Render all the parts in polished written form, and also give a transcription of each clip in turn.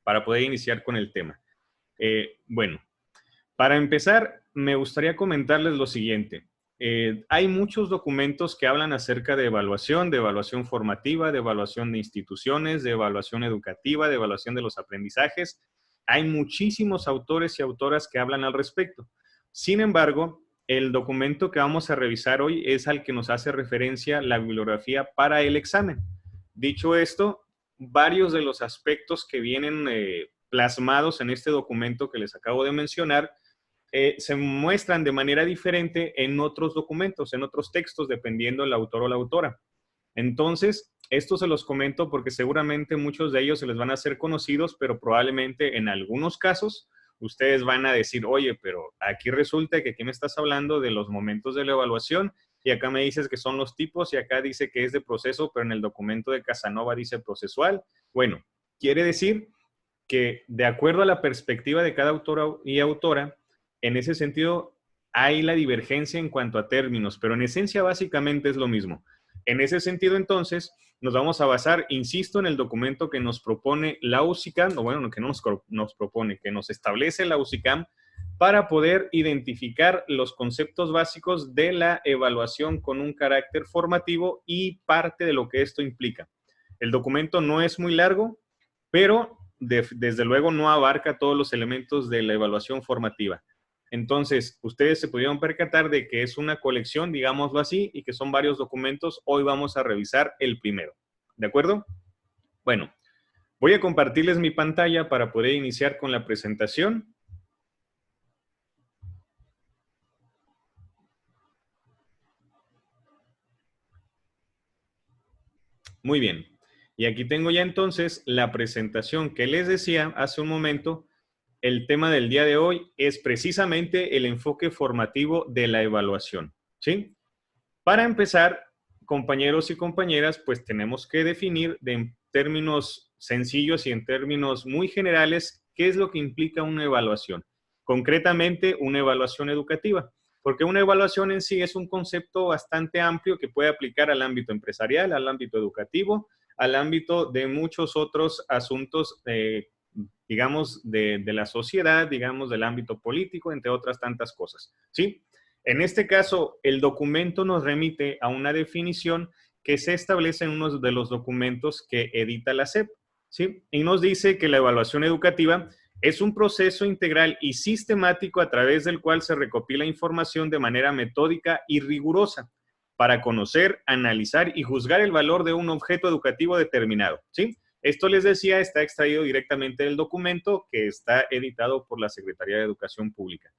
para poder iniciar con el tema. Bueno, para empezar, me gustaría comentarles lo siguiente. Hay muchos documentos que hablan acerca de evaluación formativa, de evaluación de instituciones, de evaluación educativa, de evaluación de los aprendizajes. Hay muchísimos autores y autoras que hablan al respecto. Sin embargo, el documento que vamos a revisar hoy es al que nos hace referencia la bibliografía para el examen. Dicho esto, varios de los aspectos que vienen plasmados en este documento que les acabo de mencionar se muestran de manera diferente en otros documentos, en otros textos, dependiendo del autor o la autora. Entonces, esto se los comento porque seguramente muchos de ellos se les van a hacer conocidos, pero probablemente en algunos casos ustedes van a decir, oye, pero aquí resulta que aquí me estás hablando de los momentos de la evaluación y acá me dices que son los tipos y acá dice que es de proceso, pero en el documento de Casanova dice procesual. Bueno, quiere decir que de acuerdo a la perspectiva de cada autor y autora, en ese sentido hay la divergencia en cuanto a términos, pero en esencia básicamente es lo mismo. En ese sentido, entonces, nos vamos a basar, insisto, en el documento que nos propone la UCICAM, o bueno, que no nos propone, que nos establece la UCICAM, para poder identificar los conceptos básicos de la evaluación con un carácter formativo y parte de lo que esto implica. El documento no es muy largo, pero desde luego no abarca todos los elementos de la evaluación formativa. Entonces, ustedes se pudieron percatar de que es una colección, digámoslo así, y que son varios documentos. Hoy vamos a revisar el primero. ¿De acuerdo? Bueno, voy a compartirles mi pantalla para poder iniciar con la presentación. Muy bien. Y aquí tengo ya entonces la presentación que les decía hace un momento. El tema del día de hoy es precisamente el enfoque formativo de la evaluación, ¿sí? Para empezar, compañeros y compañeras, pues tenemos que definir en términos sencillos y en términos muy generales qué es lo que implica una evaluación. Concretamente, una evaluación educativa, porque una evaluación en sí es un concepto bastante amplio que puede aplicar al ámbito empresarial, al ámbito educativo, al ámbito de muchos otros asuntos digamos, de la sociedad, digamos, del ámbito político, entre otras tantas cosas, ¿sí? En este caso, el documento nos remite a una definición que se establece en uno de los documentos que edita la SEP, ¿sí? Y nos dice que la evaluación educativa es un proceso integral y sistemático a través del cual se recopila información de manera metódica y rigurosa para conocer, analizar y juzgar el valor de un objeto educativo determinado, ¿sí? Esto les decía, está extraído directamente del documento que está editado por la Secretaría de Educación Pública.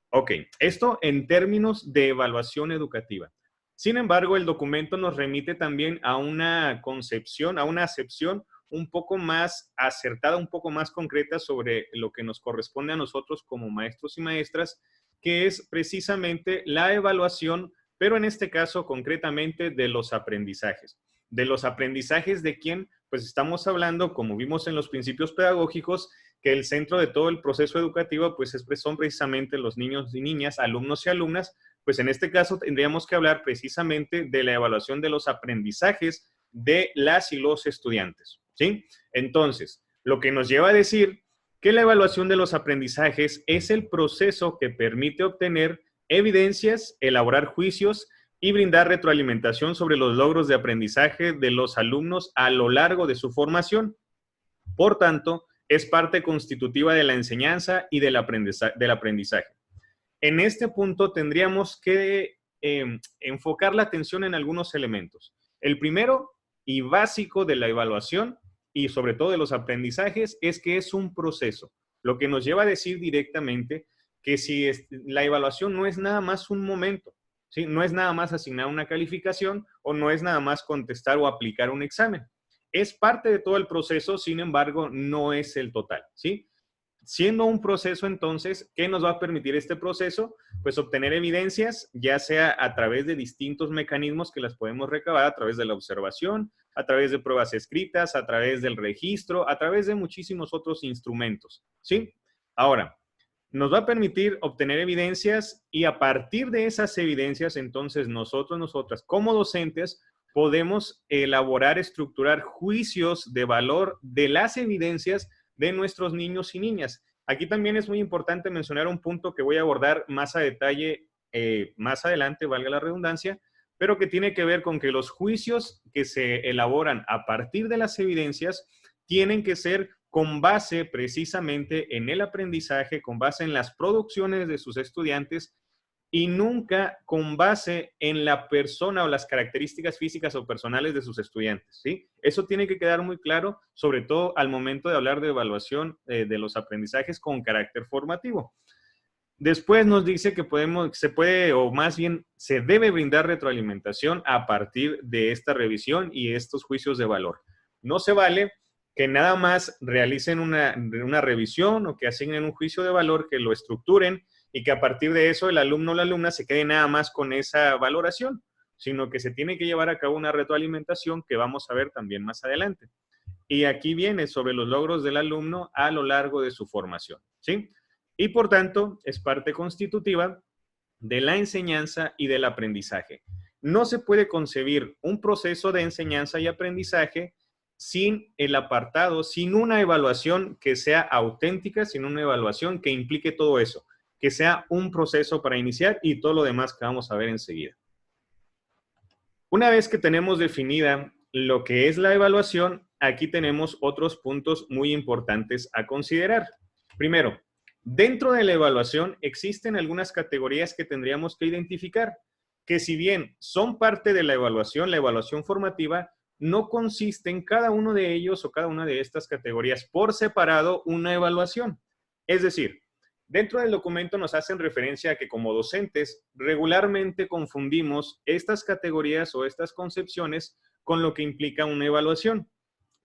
Ok, esto en términos de evaluación educativa. Sin embargo, el documento nos remite también a una concepción, a una acepción un poco más acertada, un poco más concreta sobre lo que nos corresponde a nosotros como maestros y maestras, que es precisamente la evaluación, pero en este caso concretamente de los aprendizajes. ¿De los aprendizajes de quién? Pues estamos hablando, como vimos en los principios pedagógicos, que el centro de todo el proceso educativo pues son precisamente los niños y niñas, alumnos y alumnas. Pues en este caso tendríamos que hablar precisamente de la evaluación de los aprendizajes de las y los estudiantes, ¿sí? Entonces, lo que nos lleva a decir que la evaluación de los aprendizajes es el proceso que permite obtener evidencias, elaborar juicios y brindar retroalimentación sobre los logros de aprendizaje de los alumnos a lo largo de su formación. Por tanto, es parte constitutiva de la enseñanza y del aprendizaje. En este punto tendríamos que enfocar la atención en algunos elementos. El primero y básico de la evaluación y sobre todo de los aprendizajes es que es un proceso, lo que nos lleva a decir directamente que si la evaluación no es nada más un momento, ¿sí? No es nada más asignar una calificación o no es nada más contestar o aplicar un examen. Es parte de todo el proceso, sin embargo, no es el total, ¿sí? Siendo un proceso, entonces, ¿qué nos va a permitir este proceso? Pues obtener evidencias, ya sea a través de distintos mecanismos que las podemos recabar, a través de la observación, a través de pruebas escritas, a través del registro, a través de muchísimos otros instrumentos, ¿sí? Ahora, nos va a permitir obtener evidencias y a partir de esas evidencias, entonces, nosotros, nosotras, como docentes, podemos elaborar, estructurar juicios de valor de las evidencias de nuestros niños y niñas. Aquí también es muy importante mencionar un punto que voy a abordar más a detalle más adelante, valga la redundancia, pero que tiene que ver con que los juicios que se elaboran a partir de las evidencias tienen que ser con base precisamente en el aprendizaje, con base en las producciones de sus estudiantes y nunca con base en la persona o las características físicas o personales de sus estudiantes, ¿sí? Eso tiene que quedar muy claro, sobre todo al momento de hablar de evaluación de los aprendizajes con carácter formativo. Después nos dice que se puede, o más bien se debe brindar retroalimentación a partir de esta revisión y estos juicios de valor. No se vale que nada más realicen una revisión o que asignen un juicio de valor, que lo estructuren y que a partir de eso el alumno o la alumna se quede nada más con esa valoración, sino que se tiene que llevar a cabo una retroalimentación que vamos a ver también más adelante. Y aquí viene sobre los logros del alumno a lo largo de su formación, ¿sí? Y por tanto, es parte constitutiva de la enseñanza y del aprendizaje. No se puede concebir un proceso de enseñanza y aprendizaje sin el apartado, sin una evaluación que sea auténtica, sin una evaluación que implique todo eso, que sea un proceso para iniciar y todo lo demás que vamos a ver enseguida. Una vez que tenemos definida lo que es la evaluación, aquí tenemos otros puntos muy importantes a considerar. Primero, dentro de la evaluación existen algunas categorías que tendríamos que identificar, que si bien son parte de la evaluación formativa, no consiste en cada uno de ellos o cada una de estas categorías por separado una evaluación. Es decir, dentro del documento nos hacen referencia a que como docentes regularmente confundimos estas categorías o estas concepciones con lo que implica una evaluación.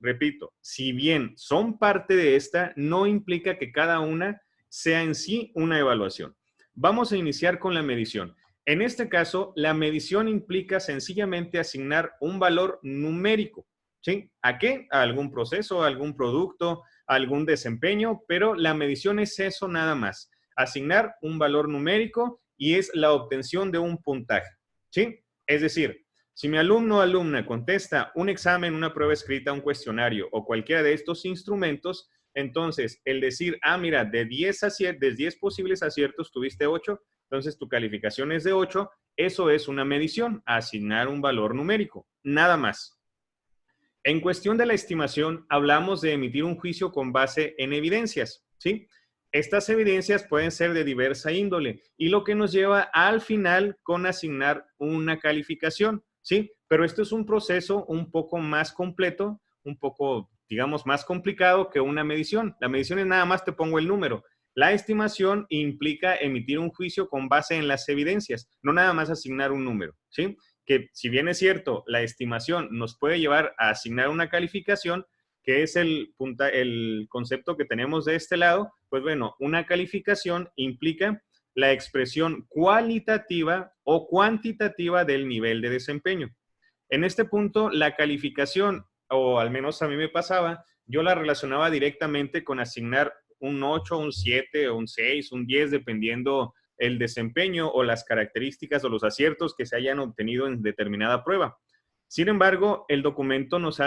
Repito, si bien son parte de esta, no implica que cada una sea en sí una evaluación. Vamos a iniciar con la medición. En este caso, la medición implica sencillamente asignar un valor numérico, ¿sí? ¿A qué? A algún proceso, a algún producto, a algún desempeño, pero la medición es eso nada más. Asignar un valor numérico y es la obtención de un puntaje, ¿sí? Es decir, si mi alumno o alumna contesta un examen, una prueba escrita, un cuestionario o cualquiera de estos instrumentos, entonces el decir, mira, de 10 posibles aciertos tuviste 8, entonces tu calificación es de 8, eso es una medición, asignar un valor numérico, nada más. En cuestión de la estimación, hablamos de emitir un juicio con base en evidencias, ¿sí? Estas evidencias pueden ser de diversa índole y lo que nos lleva al final con asignar una calificación, ¿sí? Pero esto es un proceso un poco más completo, un poco, digamos, más complicado que una medición. La medición es nada más te pongo el número. La estimación implica emitir un juicio con base en las evidencias, no nada más asignar un número, ¿sí? Que si bien es cierto, la estimación nos puede llevar a asignar una calificación, que es el concepto que tenemos de este lado, pues bueno, una calificación implica la expresión cualitativa o cuantitativa del nivel de desempeño. En este punto, la calificación, o al menos a mí me pasaba, yo la relacionaba directamente con asignar un 8, un 7, un 6, un 10, dependiendo el desempeño o las características o los aciertos que se hayan obtenido en determinada prueba. Sin embargo, el documento nos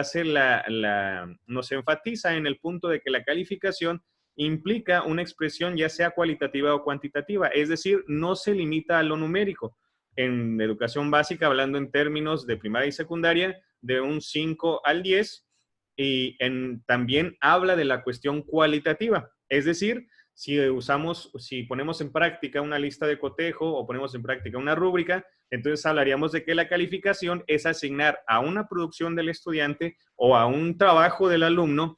nos enfatiza en el punto de que la calificación implica una expresión ya sea cualitativa o cuantitativa, es decir, no se limita a lo numérico. En educación básica, hablando en términos de primaria y secundaria, de un 5 al 10, y también habla de la cuestión cualitativa, es decir, si ponemos en práctica una lista de cotejo o ponemos en práctica una rúbrica, entonces hablaríamos de que la calificación es asignar a una producción del estudiante o a un trabajo del alumno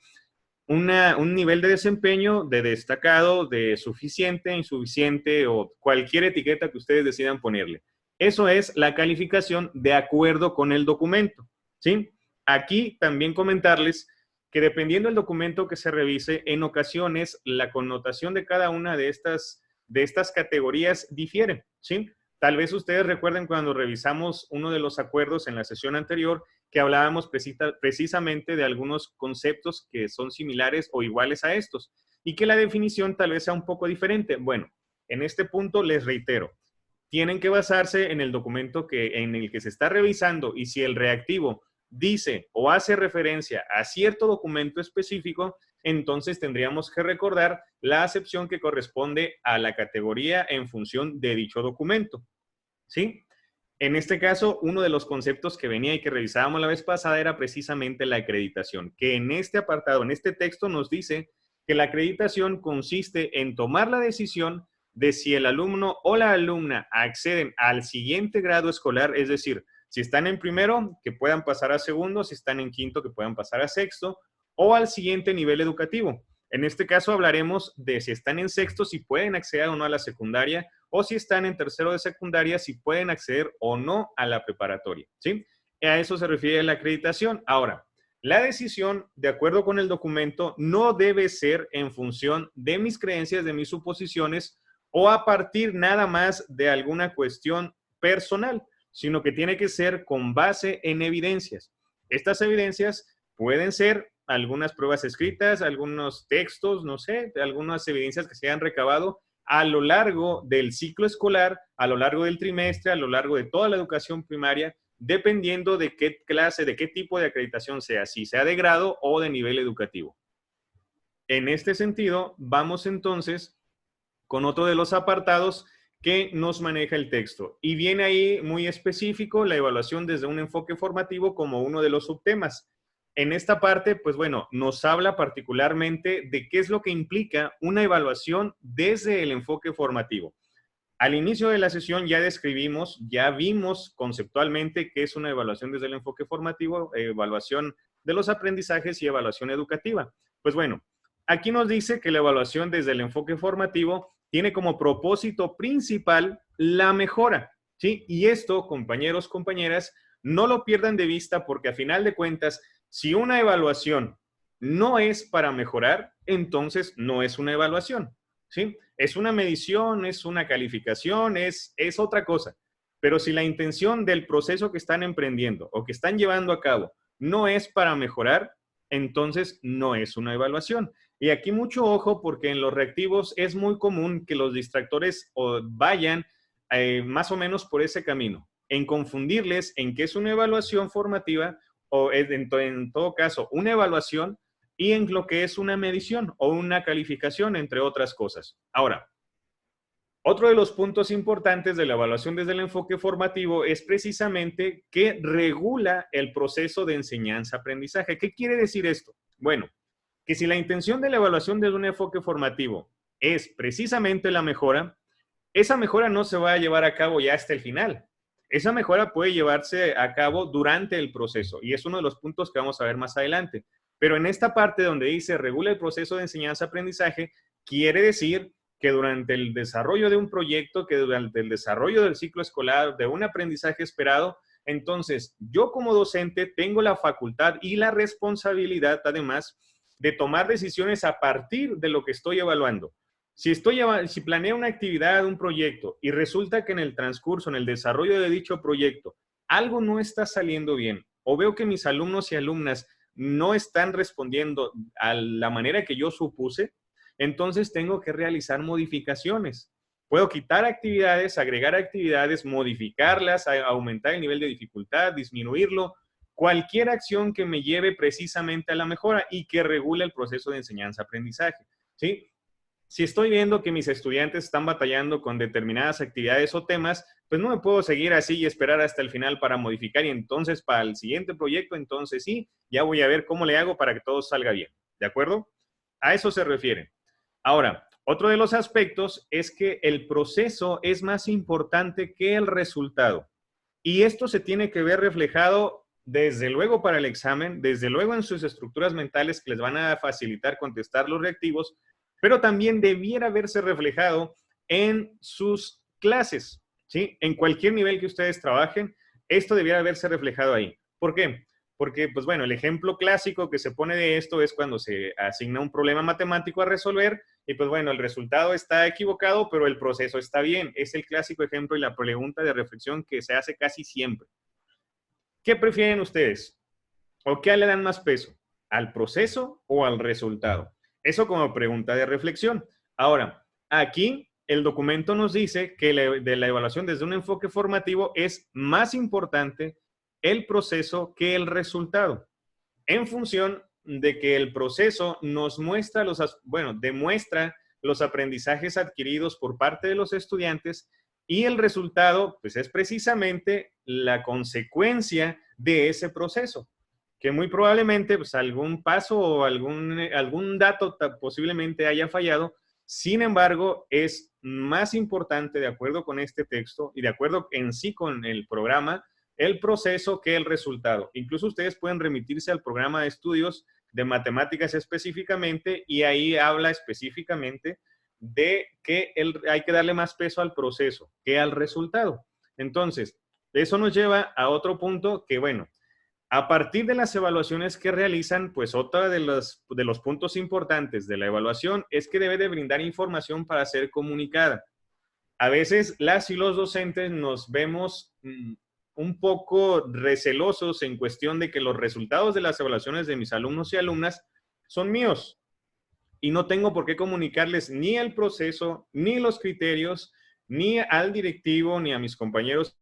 un nivel de desempeño de destacado, de suficiente, insuficiente o cualquier etiqueta que ustedes decidan ponerle. Eso es la calificación de acuerdo con el documento, ¿sí? Aquí también comentarles que dependiendo del documento que se revise, en ocasiones la connotación de cada una de estas categorías difiere, ¿sí? Tal vez ustedes recuerden cuando revisamos uno de los acuerdos en la sesión anterior que hablábamos precisamente de algunos conceptos que son similares o iguales a estos y que la definición tal vez sea un poco diferente. Bueno, en este punto les reitero, tienen que basarse en el documento en el que se está revisando, y si el reactivo dice o hace referencia a cierto documento específico, entonces tendríamos que recordar la acepción que corresponde a la categoría en función de dicho documento, ¿sí? En este caso, uno de los conceptos que venía y que revisábamos la vez pasada era precisamente la acreditación, que en este apartado, en este texto nos dice que la acreditación consiste en tomar la decisión de si el alumno o la alumna acceden al siguiente grado escolar, es decir, si están en primero, que puedan pasar a segundo, si están en quinto, que puedan pasar a sexto, o al siguiente nivel educativo. En este caso hablaremos de si están en sexto, si pueden acceder o no a la secundaria, o si están en tercero de secundaria, si pueden acceder o no a la preparatoria, ¿sí? A eso se refiere la acreditación. Ahora, la decisión, de acuerdo con el documento, no debe ser en función de mis creencias, de mis suposiciones, o a partir nada más de alguna cuestión personal, sino que tiene que ser con base en evidencias. Estas evidencias pueden ser algunas pruebas escritas, algunos textos, no sé, algunas evidencias que se hayan recabado a lo largo del ciclo escolar, a lo largo del trimestre, a lo largo de toda la educación primaria, dependiendo de qué clase, de qué tipo de acreditación sea, si sea de grado o de nivel educativo. En este sentido, vamos entonces con otro de los apartados que nos maneja el texto. Y viene ahí muy específico la evaluación desde un enfoque formativo como uno de los subtemas. En esta parte, pues bueno, nos habla particularmente de qué es lo que implica una evaluación desde el enfoque formativo. Al inicio de la sesión ya describimos, ya vimos conceptualmente qué es una evaluación desde el enfoque formativo, evaluación de los aprendizajes y evaluación educativa. Pues bueno, aquí nos dice que la evaluación desde el enfoque formativo tiene como propósito principal la mejora, ¿sí? Y esto, compañeros, compañeras, no lo pierdan de vista porque a final de cuentas, si una evaluación no es para mejorar, entonces no es una evaluación, ¿sí? Es una medición, es una calificación, es otra cosa. Pero si la intención del proceso que están emprendiendo o que están llevando a cabo no es para mejorar, entonces no es una evaluación. Y aquí mucho ojo porque en los reactivos es muy común que los distractores vayan más o menos por ese camino, en confundirles en qué es una evaluación formativa o en todo caso una evaluación y en lo que es una medición o una calificación, entre otras cosas. Ahora, otro de los puntos importantes de la evaluación desde el enfoque formativo es precisamente que regula el proceso de enseñanza-aprendizaje. ¿Qué quiere decir esto? Bueno, que si la intención de la evaluación desde un enfoque formativo es precisamente la mejora, esa mejora no se va a llevar a cabo ya hasta el final. Esa mejora puede llevarse a cabo durante el proceso y es uno de los puntos que vamos a ver más adelante. Pero en esta parte donde dice regula el proceso de enseñanza-aprendizaje, quiere decir que durante el desarrollo de un proyecto, que durante el desarrollo del ciclo escolar, de un aprendizaje esperado, entonces yo como docente tengo la facultad y la responsabilidad además de tomar decisiones a partir de lo que estoy evaluando. Si planeo una actividad, un proyecto, y resulta que en el transcurso, en el desarrollo de dicho proyecto, algo no está saliendo bien, o veo que mis alumnos y alumnas no están respondiendo a la manera que yo supuse, entonces tengo que realizar modificaciones. Puedo quitar actividades, agregar actividades, modificarlas, aumentar el nivel de dificultad, disminuirlo, cualquier acción que me lleve precisamente a la mejora y que regule el proceso de enseñanza-aprendizaje, ¿sí? Si estoy viendo que mis estudiantes están batallando con determinadas actividades o temas, pues no me puedo seguir así y esperar hasta el final para modificar y entonces para el siguiente proyecto, entonces sí, ya voy a ver cómo le hago para que todo salga bien, ¿de acuerdo? A eso se refiere. Ahora, otro de los aspectos es que el proceso es más importante que el resultado. Y esto se tiene que ver reflejado desde luego para el examen, desde luego en sus estructuras mentales que les van a facilitar contestar los reactivos, pero también debiera verse reflejado en sus clases, ¿sí? En cualquier nivel que ustedes trabajen, esto debiera verse reflejado ahí. ¿Por qué? Porque, pues bueno, el ejemplo clásico que se pone de esto es cuando se asigna un problema matemático a resolver y pues bueno, el resultado está equivocado, pero el proceso está bien. Es el clásico ejemplo y la pregunta de reflexión que se hace casi siempre. ¿Qué prefieren ustedes? ¿O qué le dan más peso? ¿Al proceso o al resultado? Eso como pregunta de reflexión. Ahora, aquí el documento nos dice que de la evaluación desde un enfoque formativo es más importante el proceso que el resultado, en función de que el proceso nos muestra demuestra los aprendizajes adquiridos por parte de los estudiantes y el resultado, pues es precisamente la consecuencia de ese proceso, que muy probablemente pues, algún paso o algún dato posiblemente haya fallado. Sin embargo, es más importante, de acuerdo con este texto y de acuerdo en sí con el programa, el proceso que el resultado. Incluso ustedes pueden remitirse al programa de estudios de matemáticas específicamente y ahí habla específicamente de que hay que darle más peso al proceso que al resultado. Entonces, eso nos lleva a otro punto que, bueno, a partir de las evaluaciones que realizan, pues otra de los puntos importantes de la evaluación es que debe de brindar información para ser comunicada. A veces las y los docentes nos vemos un poco recelosos en cuestión de que los resultados de las evaluaciones de mis alumnos y alumnas son míos y no tengo por qué comunicarles ni el proceso, ni los criterios, ni al directivo, ni a mis compañeras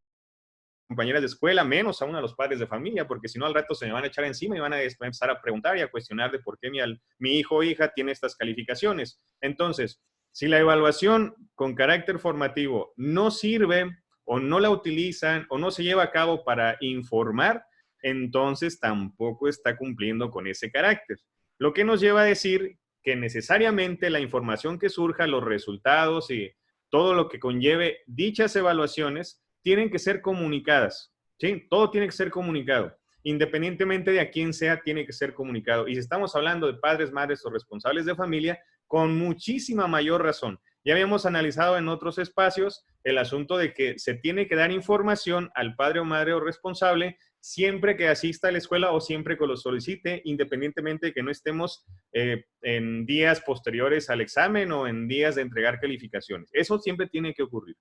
de escuela, menos aún a los padres de familia, porque si no al rato se me van a echar encima y van a empezar a preguntar y a cuestionar de por qué mi hijo o hija tiene estas calificaciones. Entonces, si la evaluación con carácter formativo no sirve o no la utilizan o no se lleva a cabo para informar, entonces tampoco está cumpliendo con ese carácter. Lo que nos lleva a decir que necesariamente la información que surja, los resultados y todo lo que conlleve dichas evaluaciones, tienen que ser comunicadas, ¿sí? Todo tiene que ser comunicado. Independientemente de a quién sea, tiene que ser comunicado. Y si estamos hablando de padres, madres o responsables de familia, con muchísima mayor razón. Ya habíamos analizado en otros espacios el asunto de que se tiene que dar información al padre o madre o responsable siempre que asista a la escuela o siempre que lo solicite, independientemente de que no estemos en días posteriores al examen o en días de entregar calificaciones. Eso siempre tiene que ocurrir.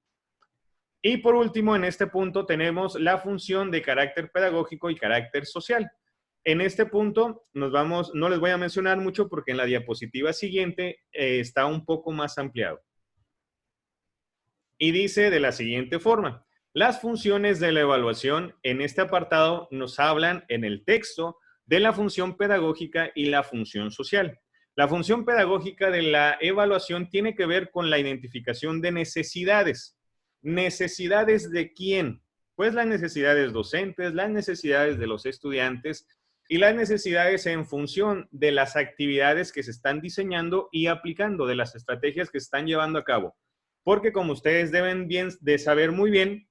Y por último, en este punto tenemos la función de carácter pedagógico y carácter social. En este punto no les voy a mencionar mucho porque en la diapositiva siguiente está un poco más ampliado. Y dice de la siguiente forma: las funciones de la evaluación en este apartado nos hablan en el texto de la función pedagógica y la función social. La función pedagógica de la evaluación tiene que ver con la identificación de necesidades. ¿Necesidades de quién? Pues las necesidades docentes, las necesidades de los estudiantes y las necesidades en función de las actividades que se están diseñando y aplicando, de las estrategias que se están llevando a cabo. Porque como ustedes deben de saber muy bien,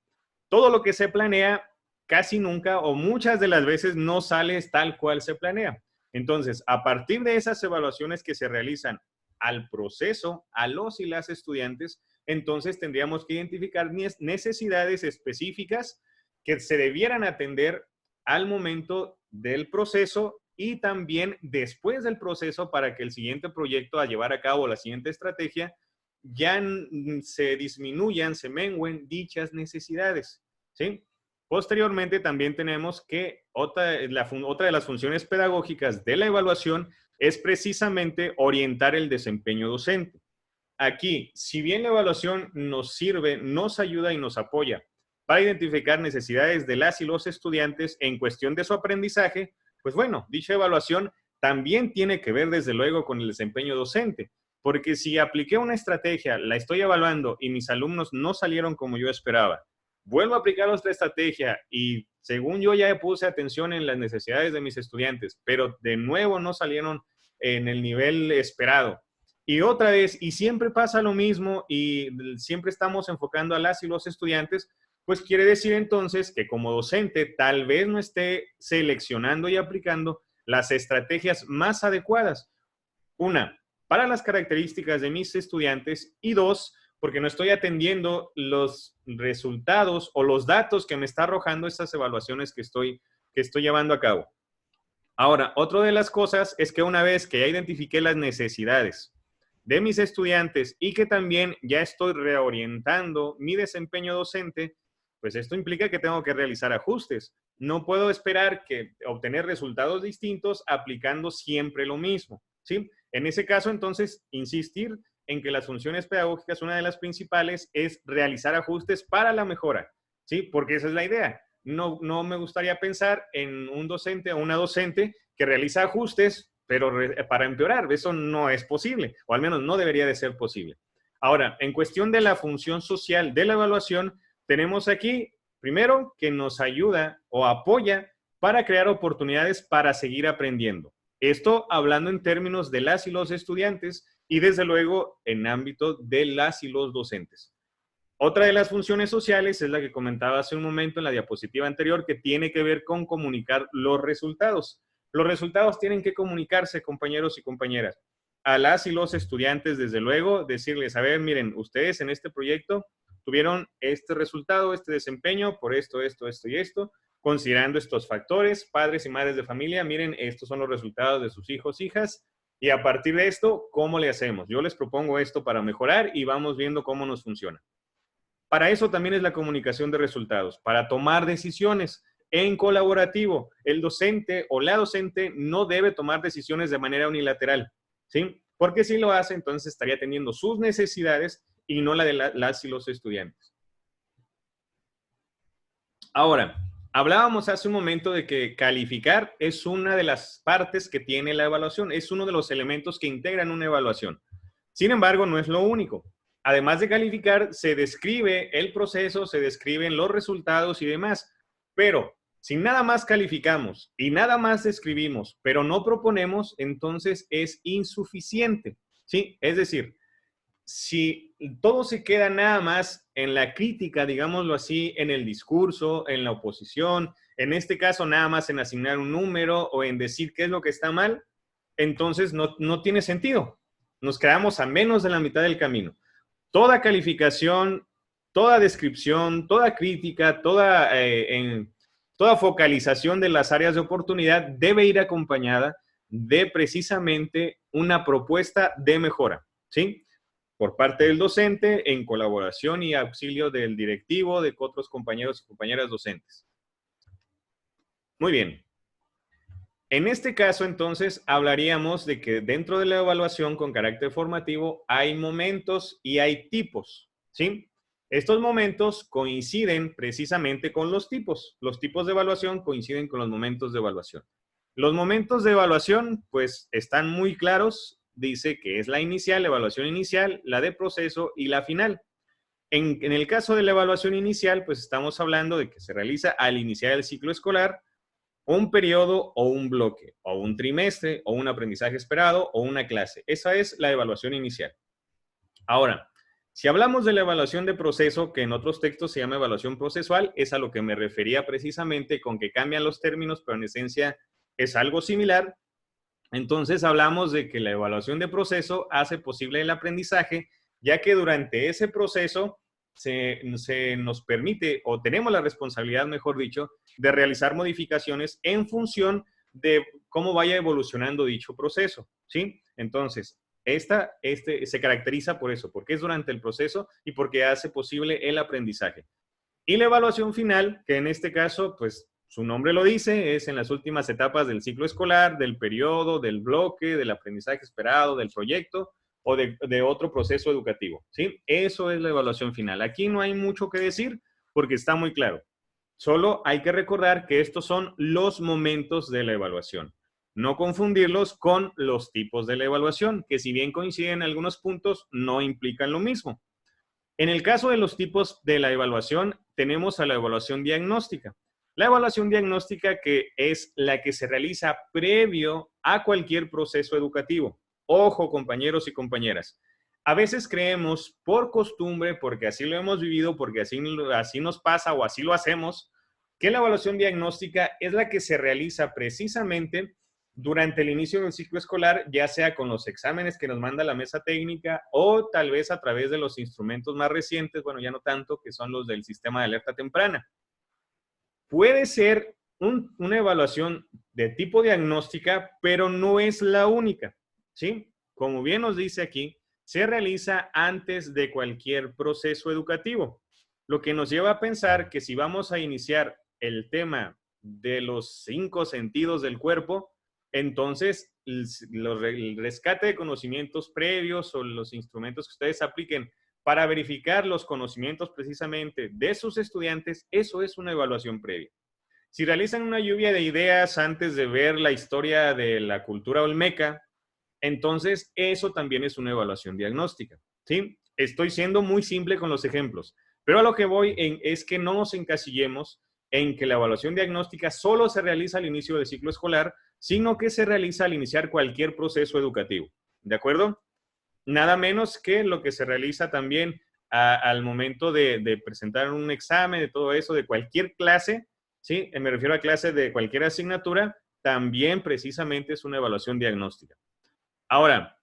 todo lo que se planea casi nunca o muchas de las veces no sale tal cual se planea. Entonces, a partir de esas evaluaciones que se realizan al proceso, a los y las estudiantes, entonces tendríamos que identificar necesidades específicas que se debieran atender al momento del proceso y también después del proceso para que el siguiente proyecto a llevar a cabo, la siguiente estrategia, ya se disminuyan, se mengüen dichas necesidades, ¿sí? Posteriormente también tenemos que otra de las funciones pedagógicas de la evaluación es precisamente orientar el desempeño docente. Aquí, si bien la evaluación nos sirve, nos ayuda y nos apoya para identificar necesidades de las y los estudiantes en cuestión de su aprendizaje, pues bueno, dicha evaluación también tiene que ver desde luego con el desempeño docente, porque si apliqué una estrategia, la estoy evaluando y mis alumnos no salieron como yo esperaba, vuelvo a aplicar otra estrategia y según yo ya puse atención en las necesidades de mis estudiantes, pero de nuevo no salieron en el nivel esperado. Y otra vez, y siempre pasa lo mismo y siempre estamos enfocando a las y los estudiantes, pues quiere decir entonces que como docente tal vez no esté seleccionando y aplicando las estrategias más adecuadas. Una, para las características de mis estudiantes y dos, porque no estoy atendiendo los resultados o los datos que me está arrojando estas evaluaciones que estoy llevando a cabo. Ahora, otra de las cosas es que una vez que ya identifiqué las necesidades de mis estudiantes y que también ya estoy reorientando mi desempeño docente, pues esto implica que tengo que realizar ajustes. No puedo esperar que obtener resultados distintos aplicando siempre lo mismo, ¿sí? En ese caso, entonces, insistir en que las funciones pedagógicas, una de las principales, es realizar ajustes para la mejora, ¿sí? Porque esa es la idea. No me gustaría pensar en un docente o una docente que realiza ajustes, pero para empeorar. Eso no es posible, o al menos no debería de ser posible. Ahora, en cuestión de la función social de la evaluación, tenemos aquí, primero, que nos ayuda o apoya para crear oportunidades para seguir aprendiendo. Esto hablando en términos de las y los estudiantes y desde luego en ámbito de las y los docentes. Otra de las funciones sociales es la que comentaba hace un momento en la diapositiva anterior, que tiene que ver con comunicar los resultados. Los resultados tienen que comunicarse, compañeros y compañeras, a las y los estudiantes, desde luego, decirles, a ver, miren, ustedes en este proyecto tuvieron este resultado, este desempeño, por esto, esto, esto y esto, considerando estos factores, padres y madres de familia, miren, estos son los resultados de sus hijos, hijas, y a partir de esto, ¿cómo le hacemos? Yo les propongo esto para mejorar y vamos viendo cómo nos funciona. Para eso también es la comunicación de resultados, para tomar decisiones en colaborativo. El docente o la docente no debe tomar decisiones de manera unilateral, ¿sí? Porque si lo hace, entonces estaría teniendo sus necesidades y no la de las y los estudiantes. Ahora, hablábamos hace un momento de que calificar es una de las partes que tiene la evaluación, es uno de los elementos que integran una evaluación. Sin embargo, no es lo único. Además de calificar, se describe el proceso, se describen los resultados y demás. Pero si nada más calificamos y nada más describimos, pero no proponemos, entonces es insuficiente, ¿sí? Es decir, si todo se queda nada más en la crítica, digámoslo así, en el discurso, en la oposición, en este caso nada más en asignar un número o en decir qué es lo que está mal, entonces no tiene sentido. Nos quedamos a menos de la mitad del camino. Toda calificación, toda descripción, toda crítica, toda focalización de las áreas de oportunidad debe ir acompañada de precisamente una propuesta de mejora, ¿sí? Por parte del docente, en colaboración y auxilio del directivo, de otros compañeros y compañeras docentes. Muy bien. En este caso, entonces, hablaríamos de que dentro de la evaluación con carácter formativo hay momentos y hay tipos, ¿sí? Estos momentos coinciden precisamente con los tipos. Los tipos de evaluación coinciden con los momentos de evaluación. Los momentos de evaluación, pues, están muy claros. Dice que es la inicial, la evaluación inicial, la de proceso y la final. En el caso de la evaluación inicial, pues estamos hablando de que se realiza al iniciar el ciclo escolar, un periodo o un bloque, o un trimestre, o un aprendizaje esperado, o una clase. Esa es la evaluación inicial. Ahora, si hablamos de la evaluación de proceso, que en otros textos se llama evaluación procesual, es a lo que me refería precisamente con que cambian los términos, pero en esencia es algo similar. Entonces hablamos de que la evaluación de proceso hace posible el aprendizaje, ya que durante ese proceso se nos permite, o tenemos la responsabilidad, mejor dicho, de realizar modificaciones en función de cómo vaya evolucionando dicho proceso, ¿sí? Entonces, se caracteriza por eso, porque es durante el proceso y porque hace posible el aprendizaje. Y la evaluación final, que en este caso, pues, su nombre lo dice, es en las últimas etapas del ciclo escolar, del periodo, del bloque, del aprendizaje esperado, del proyecto o de otro proceso educativo, ¿sí? Eso es la evaluación final. Aquí no hay mucho que decir porque está muy claro. Solo hay que recordar que estos son los momentos de la evaluación. No confundirlos con los tipos de la evaluación, que si bien coinciden en algunos puntos, no implican lo mismo. En el caso de los tipos de la evaluación, tenemos a la evaluación diagnóstica. La evaluación diagnóstica que es la que se realiza previo a cualquier proceso educativo. Ojo, compañeros y compañeras. A veces creemos por costumbre, porque así lo hemos vivido, porque así nos pasa o así lo hacemos, que la evaluación diagnóstica es la que se realiza precisamente durante el inicio del ciclo escolar, ya sea con los exámenes que nos manda la mesa técnica o tal vez a través de los instrumentos más recientes, bueno, ya no tanto, que son los del sistema de alerta temprana. Puede ser una evaluación de tipo diagnóstica, pero no es la única, ¿sí? Como bien nos dice aquí, se realiza antes de cualquier proceso educativo, lo que nos lleva a pensar que si vamos a iniciar el tema de los 5 sentidos del cuerpo, entonces el rescate de conocimientos previos o los instrumentos que ustedes apliquen para verificar los conocimientos precisamente de sus estudiantes, eso es una evaluación previa. Si realizan una lluvia de ideas antes de ver la historia de la cultura olmeca, entonces eso también es una evaluación diagnóstica, ¿sí? Estoy siendo muy simple con los ejemplos, pero a lo que voy es que no nos encasillemos en que la evaluación diagnóstica solo se realiza al inicio del ciclo escolar, sino que se realiza al iniciar cualquier proceso educativo, ¿de acuerdo? Nada menos que lo que se realiza también al momento de presentar un examen, de todo eso, de cualquier clase, ¿sí? Me refiero a clases de cualquier asignatura, también precisamente es una evaluación diagnóstica. Ahora,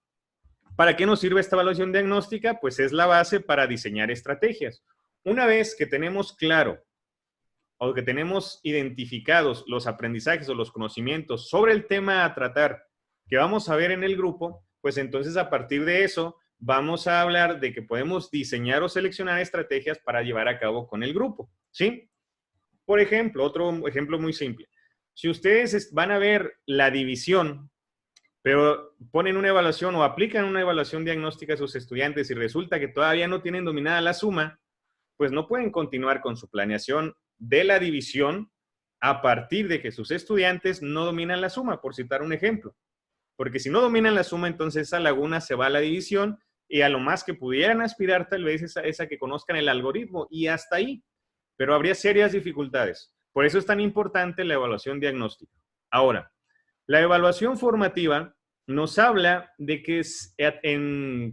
¿para qué nos sirve esta evaluación diagnóstica? Pues es la base para diseñar estrategias. Una vez que tenemos claro o que tenemos identificados los aprendizajes o los conocimientos sobre el tema a tratar que vamos a ver en el grupo, pues entonces a partir de eso vamos a hablar de que podemos diseñar o seleccionar estrategias para llevar a cabo con el grupo, ¿sí? Por ejemplo, otro ejemplo muy simple. Si ustedes van a ver la división, pero ponen una evaluación o aplican una evaluación diagnóstica a sus estudiantes y resulta que todavía no tienen dominada la suma, pues no pueden continuar con su planeación de la división a partir de que sus estudiantes no dominan la suma, por citar un ejemplo. Porque si no dominan la suma, entonces esa laguna se va a la división y a lo más que pudieran aspirar tal vez es a que conozcan el algoritmo y hasta ahí. Pero habría serias dificultades. Por eso es tan importante la evaluación diagnóstica. Ahora, la evaluación formativa nos habla de que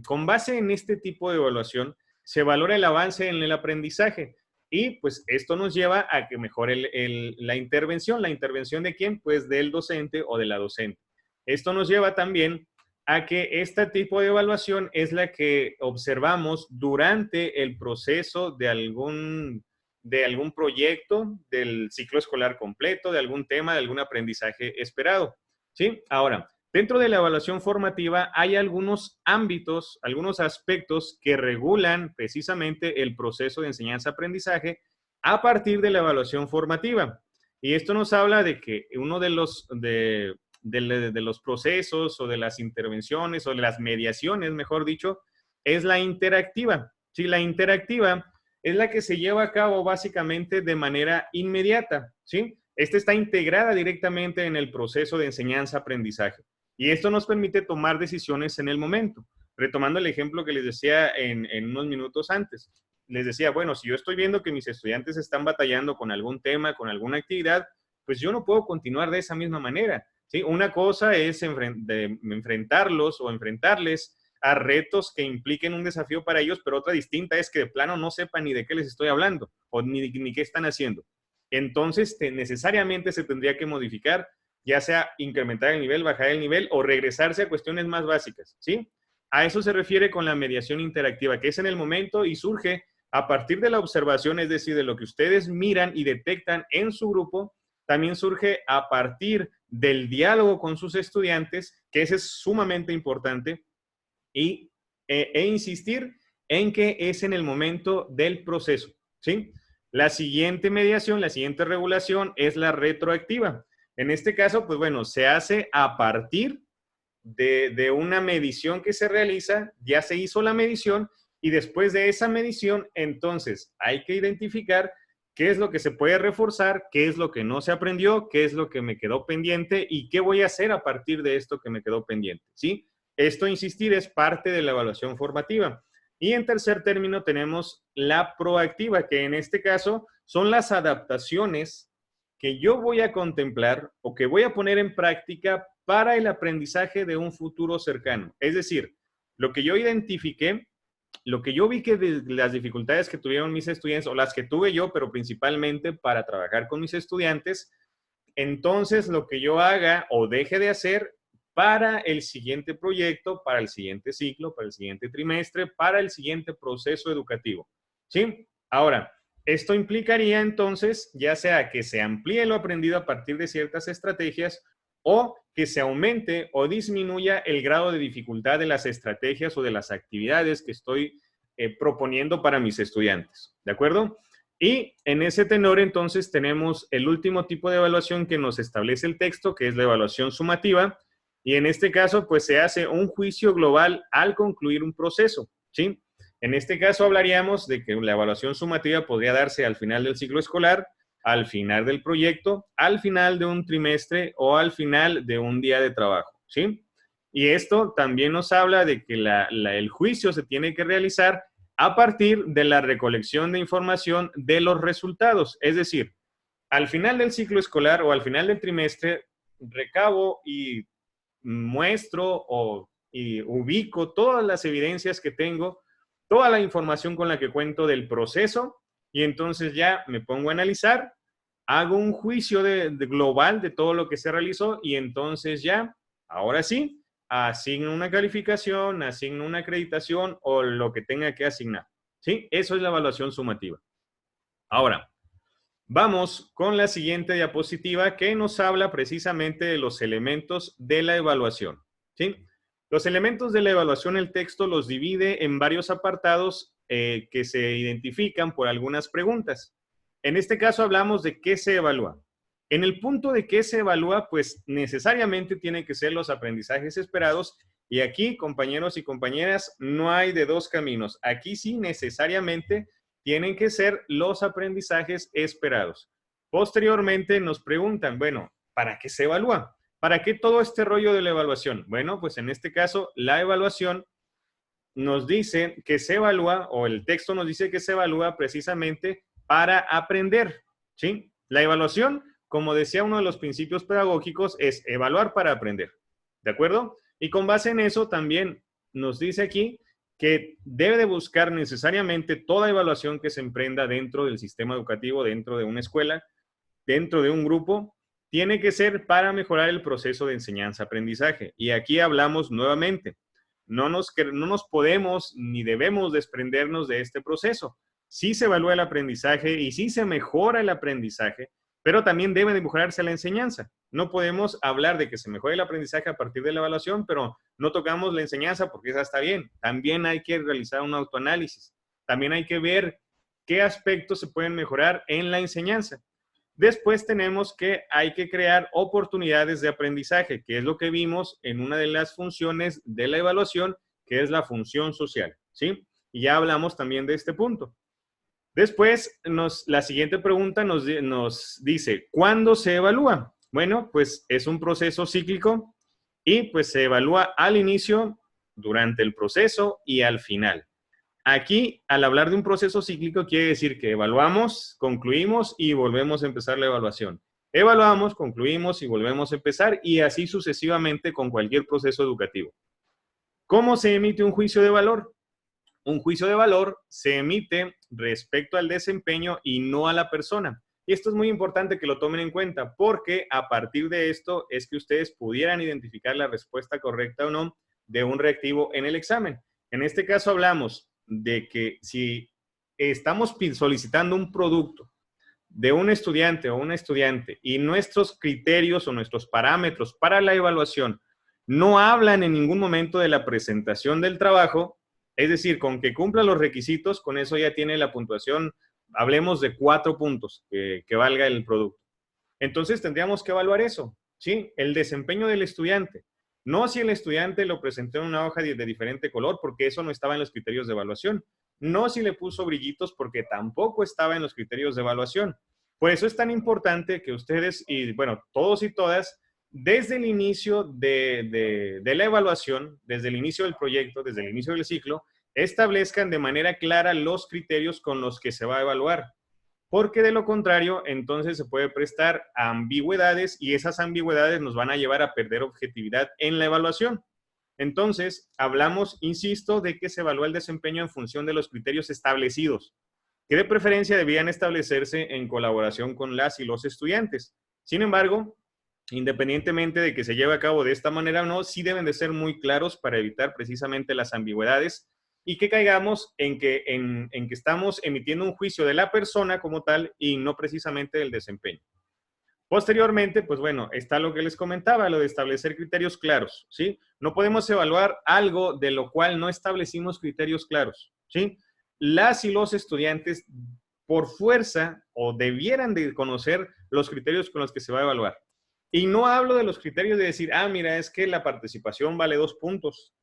con base en este tipo de evaluación se valora el avance en el aprendizaje y pues esto nos lleva a que mejore la intervención. ¿La intervención de quién? Pues del docente o de la docente. Esto nos lleva también a que este tipo de evaluación es la que observamos durante el proceso de algún proyecto del ciclo escolar completo, de algún tema, de algún aprendizaje esperado, ¿sí? Ahora, dentro de la evaluación formativa hay algunos ámbitos, algunos aspectos que regulan precisamente el proceso de enseñanza-aprendizaje a partir de la evaluación formativa. Y esto nos habla de que uno de los procesos o de las intervenciones o de las mediaciones, mejor dicho, es la interactiva. Sí, la interactiva es la que se lleva a cabo básicamente de manera inmediata, ¿sí? Esta está integrada directamente en el proceso de enseñanza-aprendizaje y esto nos permite tomar decisiones en el momento. Retomando el ejemplo que les decía en unos minutos antes, les decía, bueno, si yo estoy viendo que mis estudiantes están batallando con algún tema, con alguna actividad, pues yo no puedo continuar de esa misma manera, ¿sí? Una cosa es enfrentarlos o enfrentarles a retos que impliquen un desafío para ellos, pero otra distinta es que de plano no sepan ni de qué les estoy hablando o ni qué están haciendo. Entonces, necesariamente se tendría que modificar, ya sea incrementar el nivel, bajar el nivel o regresarse a cuestiones más básicas, ¿sí? A eso se refiere con la mediación interactiva, que es en el momento y surge a partir de la observación, es decir, de lo que ustedes miran y detectan en su grupo, también surge a partir del diálogo con sus estudiantes, que ese es sumamente importante, e insistir en que es en el momento del proceso, ¿sí? La siguiente mediación, la siguiente regulación es la retroactiva. En este caso, pues bueno, se hace a partir de una medición que se realiza, ya se hizo la medición y después de esa medición, entonces hay que identificar qué es lo que se puede reforzar, qué es lo que no se aprendió, qué es lo que me quedó pendiente y qué voy a hacer a partir de esto que me quedó pendiente, ¿sí? Esto, insistir, es parte de la evaluación formativa. Y en tercer término tenemos la proactiva, que en este caso son las adaptaciones que yo voy a contemplar o que voy a poner en práctica para el aprendizaje de un futuro cercano. Es decir, lo que yo identifiqué, lo que yo vi que de las dificultades que tuvieron mis estudiantes o las que tuve yo, pero principalmente para trabajar con mis estudiantes, entonces lo que yo haga o deje de hacer para el siguiente proyecto, para el siguiente ciclo, para el siguiente trimestre, para el siguiente proceso educativo, ¿sí? Ahora, esto implicaría entonces ya sea que se amplíe lo aprendido a partir de ciertas estrategias o que se aumente o disminuya el grado de dificultad de las estrategias o de las actividades que estoy proponiendo para mis estudiantes, ¿de acuerdo? Y en ese tenor entonces tenemos el último tipo de evaluación que nos establece el texto, que es la evaluación sumativa, Y en este caso, pues se hace un juicio global al concluir un proceso, ¿sí? En este caso hablaríamos de que la evaluación sumativa podría darse al final del ciclo escolar, al final del proyecto, al final de un trimestre o al final de un día de trabajo, ¿sí? Y esto también nos habla de que el juicio se tiene que realizar a partir de la recolección de información de los resultados. Es decir, al final del ciclo escolar o al final del trimestre, recabo y muestro y ubico todas las evidencias que tengo, toda la información con la que cuento del proceso, y entonces ya me pongo a analizar, hago un juicio de global de todo lo que se realizó, y entonces ya, ahora sí, asigno una calificación, asigno una acreditación o lo que tenga que asignar. ¿Sí? Eso es la evaluación sumativa. Ahora, vamos con la siguiente diapositiva que nos habla precisamente de los elementos de la evaluación. ¿Sí? Los elementos de la evaluación, el texto los divide en varios apartados que se identifican por algunas preguntas. En este caso hablamos de qué se evalúa. En el punto de qué se evalúa, pues necesariamente tienen que ser los aprendizajes esperados. Y aquí, compañeros y compañeras, no hay de dos caminos. Aquí sí necesariamente tienen que ser los aprendizajes esperados. Posteriormente nos preguntan, bueno, ¿para qué se evalúa? ¿Para qué todo este rollo de la evaluación? Bueno, pues en este caso, la evaluación nos dice que se evalúa, o el texto nos dice que se evalúa precisamente para aprender, ¿sí? La evaluación, como decía uno de los principios pedagógicos, es evaluar para aprender, ¿de acuerdo? Y con base en eso también nos dice aquí que debe de buscar necesariamente toda evaluación que se emprenda dentro del sistema educativo, dentro de una escuela, dentro de un grupo, tiene que ser para mejorar el proceso de enseñanza-aprendizaje. Y aquí hablamos nuevamente, no nos podemos ni debemos desprendernos de este proceso. Sí se evalúa el aprendizaje y sí se mejora el aprendizaje, pero también debe de mejorarse la enseñanza. No podemos hablar de que se mejore el aprendizaje a partir de la evaluación, pero no tocamos la enseñanza porque esa está bien. También hay que realizar un autoanálisis. También hay que ver qué aspectos se pueden mejorar en la enseñanza. Después tenemos que hay que crear oportunidades de aprendizaje, que es lo que vimos en una de las funciones de la evaluación, que es la función social, ¿sí? Y ya hablamos también de este punto. Después, la siguiente pregunta nos dice, ¿cuándo se evalúa? Bueno, pues es un proceso cíclico y pues se evalúa al inicio, durante el proceso y al final. Aquí, al hablar de un proceso cíclico, quiere decir que evaluamos, concluimos y volvemos a empezar la evaluación. Evaluamos, concluimos y volvemos a empezar, y así sucesivamente con cualquier proceso educativo. ¿Cómo se emite un juicio de valor? Un juicio de valor se emite respecto al desempeño y no a la persona. Y esto es muy importante que lo tomen en cuenta, porque a partir de esto es que ustedes pudieran identificar la respuesta correcta o no de un reactivo en el examen. En este caso hablamos de que si estamos solicitando un producto de un estudiante o una estudiante y nuestros criterios o nuestros parámetros para la evaluación no hablan en ningún momento de la presentación del trabajo, es decir, con que cumpla los requisitos, con eso ya tiene la puntuación, hablemos de 4 puntos que valga el producto. Entonces tendríamos que evaluar eso, ¿sí? El desempeño del estudiante. No si el estudiante lo presentó en una hoja de diferente color, porque eso no estaba en los criterios de evaluación. No si le puso brillitos, porque tampoco estaba en los criterios de evaluación. Por eso es tan importante que ustedes, y bueno, todos y todas, desde el inicio de la evaluación, desde el inicio del proyecto, desde el inicio del ciclo, establezcan de manera clara los criterios con los que se va a evaluar. Porque de lo contrario, entonces se puede prestar a ambigüedades y esas ambigüedades nos van a llevar a perder objetividad en la evaluación. Entonces, hablamos, insisto, de que se evalúa el desempeño en función de los criterios establecidos, que de preferencia debían establecerse en colaboración con las y los estudiantes. Sin embargo, independientemente de que se lleve a cabo de esta manera o no, sí deben de ser muy claros para evitar precisamente las ambigüedades y que caigamos en que estamos emitiendo un juicio de la persona como tal y no precisamente del desempeño. Posteriormente, pues bueno, está lo que les comentaba, lo de establecer criterios claros, ¿sí? No podemos evaluar algo de lo cual no establecimos criterios claros, ¿sí? Las y los estudiantes, por fuerza, o debieran de conocer los criterios con los que se va a evaluar. Y no hablo de los criterios de decir, ah, mira, es que la participación vale 2 puntos.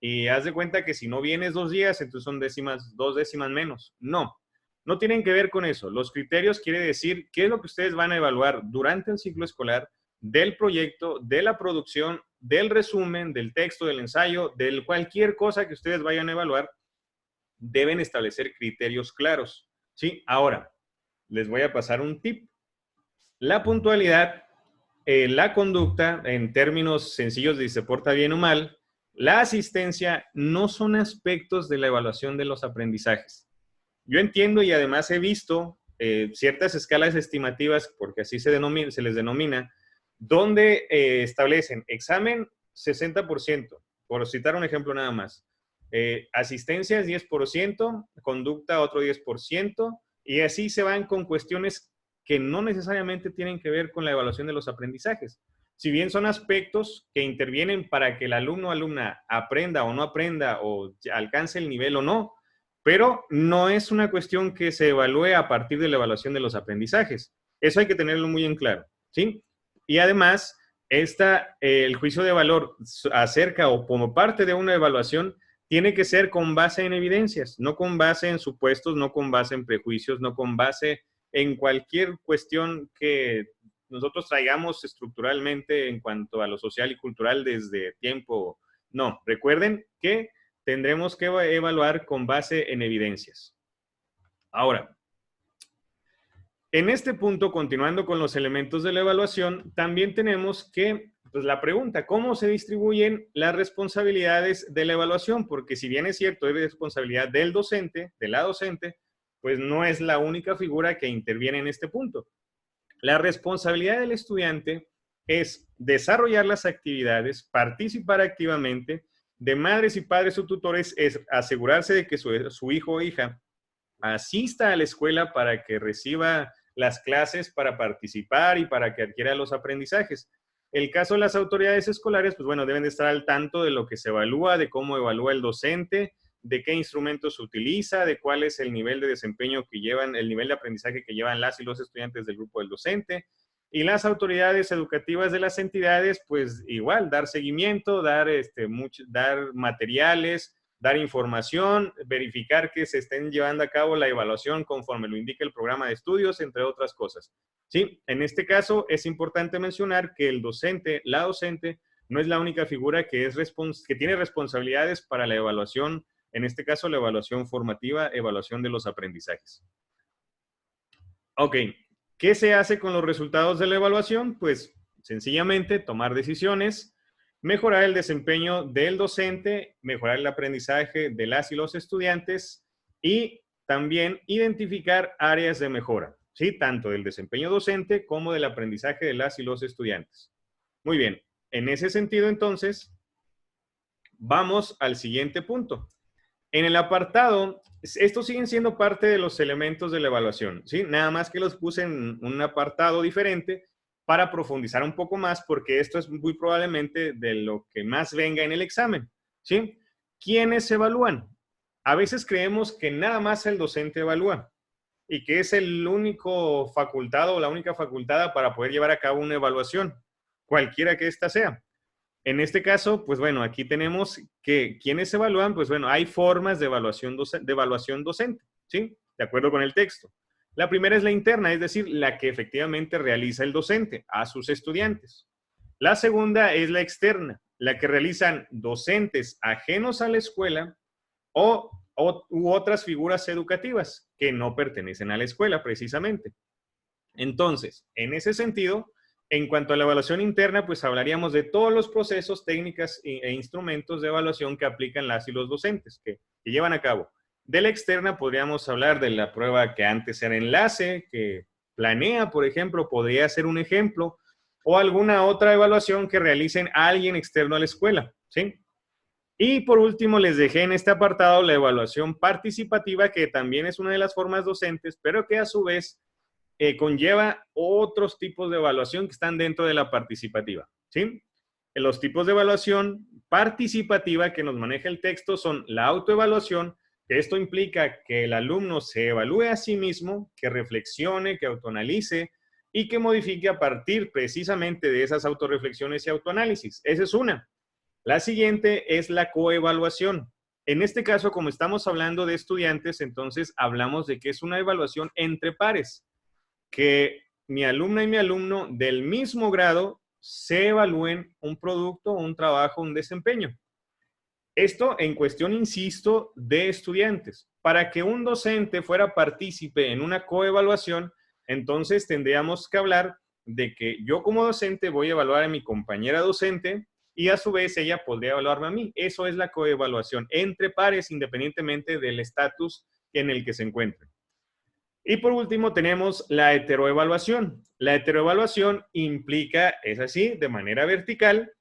Y haz de cuenta que si no vienes 2 días, entonces son 2 décimas menos. No, no tienen que ver con eso. Los criterios quiere decir qué es lo que ustedes van a evaluar durante el ciclo escolar del proyecto, de la producción, del resumen, del texto, del ensayo, de cualquier cosa que ustedes vayan a evaluar. Deben establecer criterios claros. ¿Sí? Ahora, les voy a pasar un tip. La puntualidad, la conducta, en términos sencillos de si se porta bien o mal, la asistencia no son aspectos de la evaluación de los aprendizajes. Yo entiendo y además he visto ciertas escalas estimativas, porque así se les denomina, donde establecen examen 60%, por citar un ejemplo nada más. Asistencia es 10%, conducta otro 10%, y así se van con cuestiones que no necesariamente tienen que ver con la evaluación de los aprendizajes. Si bien son aspectos que intervienen para que el alumno o alumna aprenda o no aprenda o alcance el nivel o no, pero no es una cuestión que se evalúe a partir de la evaluación de los aprendizajes. Eso hay que tenerlo muy en claro, ¿sí? Y además, el juicio de valor acerca o como parte de una evaluación tiene que ser con base en evidencias, no con base en supuestos, no con base en prejuicios, no con base en cualquier cuestión que nosotros traigamos estructuralmente en cuanto a lo social y cultural desde tiempo. No, recuerden que tendremos que evaluar con base en evidencias. Ahora, en este punto, continuando con los elementos de la evaluación, también tenemos que, pues la pregunta, ¿cómo se distribuyen las responsabilidades de la evaluación? Porque si bien es cierto, es responsabilidad del docente, de la docente, pues no es la única figura que interviene en este punto. La responsabilidad del estudiante es desarrollar las actividades, participar activamente, de madres y padres o tutores es asegurarse de que su hijo o hija asista a la escuela para que reciba las clases, para participar y para que adquiera los aprendizajes. El caso de las autoridades escolares, pues bueno, deben de estar al tanto de lo que se evalúa, de cómo evalúa el docente, de qué instrumentos se utiliza, de cuál es el nivel de desempeño que llevan, el nivel de aprendizaje que llevan las y los estudiantes del grupo del docente. Y las autoridades educativas de las entidades, pues igual, dar seguimiento, dar materiales, dar información, verificar que se estén llevando a cabo la evaluación conforme lo indica el programa de estudios, entre otras cosas. Sí, en este caso es importante mencionar que el docente, la docente, no es la única figura que tiene responsabilidades para la evaluación, en este caso la evaluación formativa, evaluación de los aprendizajes. Ok, ¿qué se hace con los resultados de la evaluación? Pues sencillamente tomar decisiones, mejorar el desempeño del docente, mejorar el aprendizaje de las y los estudiantes y también identificar áreas de mejora, ¿sí? Tanto del desempeño docente como del aprendizaje de las y los estudiantes. Muy bien, en ese sentido entonces, vamos al siguiente punto. En el apartado, estos siguen siendo parte de los elementos de la evaluación, ¿sí? Nada más que los puse en un apartado diferente para profundizar un poco más, porque esto es muy probablemente de lo que más venga en el examen, ¿sí? ¿Quiénes evalúan? A veces creemos que nada más el docente evalúa y que es el único facultado o la única facultada para poder llevar a cabo una evaluación, cualquiera que ésta sea. En este caso, pues bueno, aquí tenemos que quienes evalúan, pues bueno, hay formas de evaluación docente, ¿sí? De acuerdo con el texto. La primera es la interna, es decir, la que efectivamente realiza el docente a sus estudiantes. La segunda es la externa, la que realizan docentes ajenos a la escuela u otras figuras educativas que no pertenecen a la escuela precisamente. Entonces, en ese sentido, en cuanto a la evaluación interna, pues hablaríamos de todos los procesos, técnicas e instrumentos de evaluación que aplican las y los docentes, que llevan a cabo. De la externa podríamos hablar de la prueba que antes era enlace, que planea, por ejemplo, podría ser un ejemplo, o alguna otra evaluación que realicen alguien externo a la escuela, ¿sí? Y por último, les dejé en este apartado la evaluación participativa, que también es una de las formas docentes, pero que a su vez conlleva otros tipos de evaluación que están dentro de la participativa, ¿sí? Los tipos de evaluación participativa que nos maneja el texto son la autoevaluación, que esto implica que el alumno se evalúe a sí mismo, que reflexione, que autoanalice, y que modifique a partir precisamente de esas autorreflexiones y autoanálisis. Esa es una. La siguiente es la coevaluación. En este caso, como estamos hablando de estudiantes, entonces hablamos de que es una evaluación entre pares, que mi alumna y mi alumno del mismo grado se evalúen un producto, un trabajo, un desempeño. Esto en cuestión, insisto, de estudiantes. Para que un docente fuera partícipe en una coevaluación, entonces tendríamos que hablar de que yo como docente voy a evaluar a mi compañera docente y a su vez ella podría evaluarme a mí. Eso es la coevaluación entre pares, independientemente del estatus en el que se encuentren. Y por último tenemos la heteroevaluación. La heteroevaluación implica, es así, de manera vertical,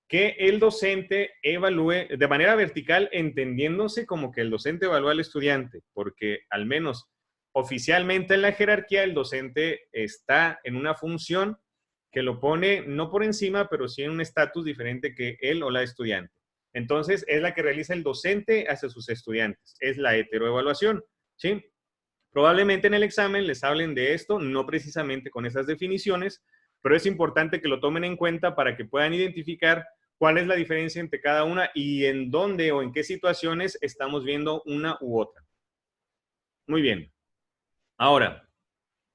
que el docente evalúe de manera vertical, entendiéndose como que el docente evalúa al estudiante, porque al menos oficialmente en la jerarquía el docente está en una función que lo pone no por encima, pero sí en un estatus diferente que él o la estudiante. Entonces, es la que realiza el docente hacia sus estudiantes. Es la heteroevaluación, ¿sí? Probablemente en el examen les hablen de esto, no precisamente con esas definiciones, pero es importante que lo tomen en cuenta para que puedan identificar cuál es la diferencia entre cada una y en dónde o en qué situaciones estamos viendo una u otra. Muy bien. Ahora,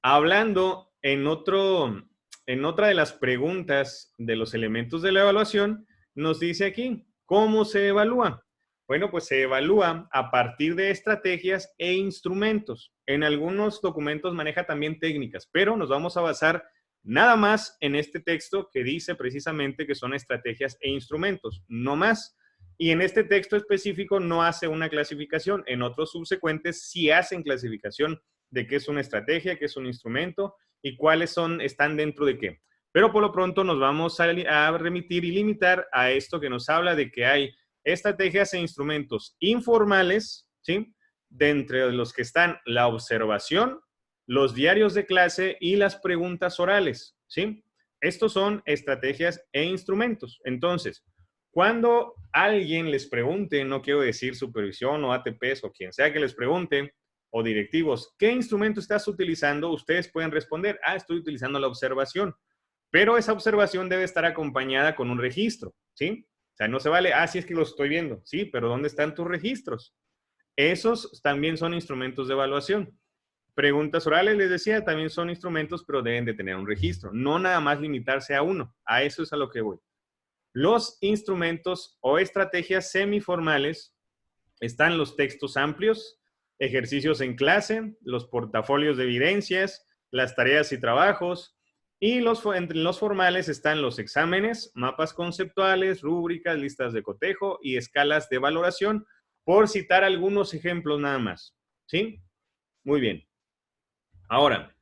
hablando en otra de las preguntas de los elementos de la evaluación, nos dice aquí, ¿cómo se evalúa? Bueno, pues se evalúa a partir de estrategias e instrumentos. En algunos documentos maneja también técnicas, pero nos vamos a basar nada más en este texto que dice precisamente que son estrategias e instrumentos, no más. Y en este texto específico no hace una clasificación. En otros subsecuentes sí hacen clasificación de qué es una estrategia, qué es un instrumento y cuáles están dentro de qué. Pero por lo pronto nos vamos a remitir y limitar a esto que nos habla de que hay estrategias e instrumentos informales, ¿sí? De entre los que están la observación, los diarios de clase y las preguntas orales, ¿sí? Estos son estrategias e instrumentos. Entonces, cuando alguien les pregunte, no quiero decir supervisión o ATPs o quien sea que les pregunte, o directivos, ¿qué instrumento estás utilizando? Ustedes pueden responder, estoy utilizando la observación, pero esa observación debe estar acompañada con un registro, ¿sí? O sea, no se vale, sí es que lo estoy viendo, sí, pero ¿dónde están tus registros? Esos también son instrumentos de evaluación. Preguntas orales, les decía, también son instrumentos, pero deben de tener un registro, no nada más limitarse a uno, a eso es a lo que voy. Los instrumentos o estrategias semiformales están los textos amplios, ejercicios en clase, los portafolios de evidencias, las tareas y trabajos, y entre los formales están los exámenes, mapas conceptuales, rúbricas, listas de cotejo y escalas de valoración, por citar algunos ejemplos nada más. ¿Sí? Muy bien. Ahora,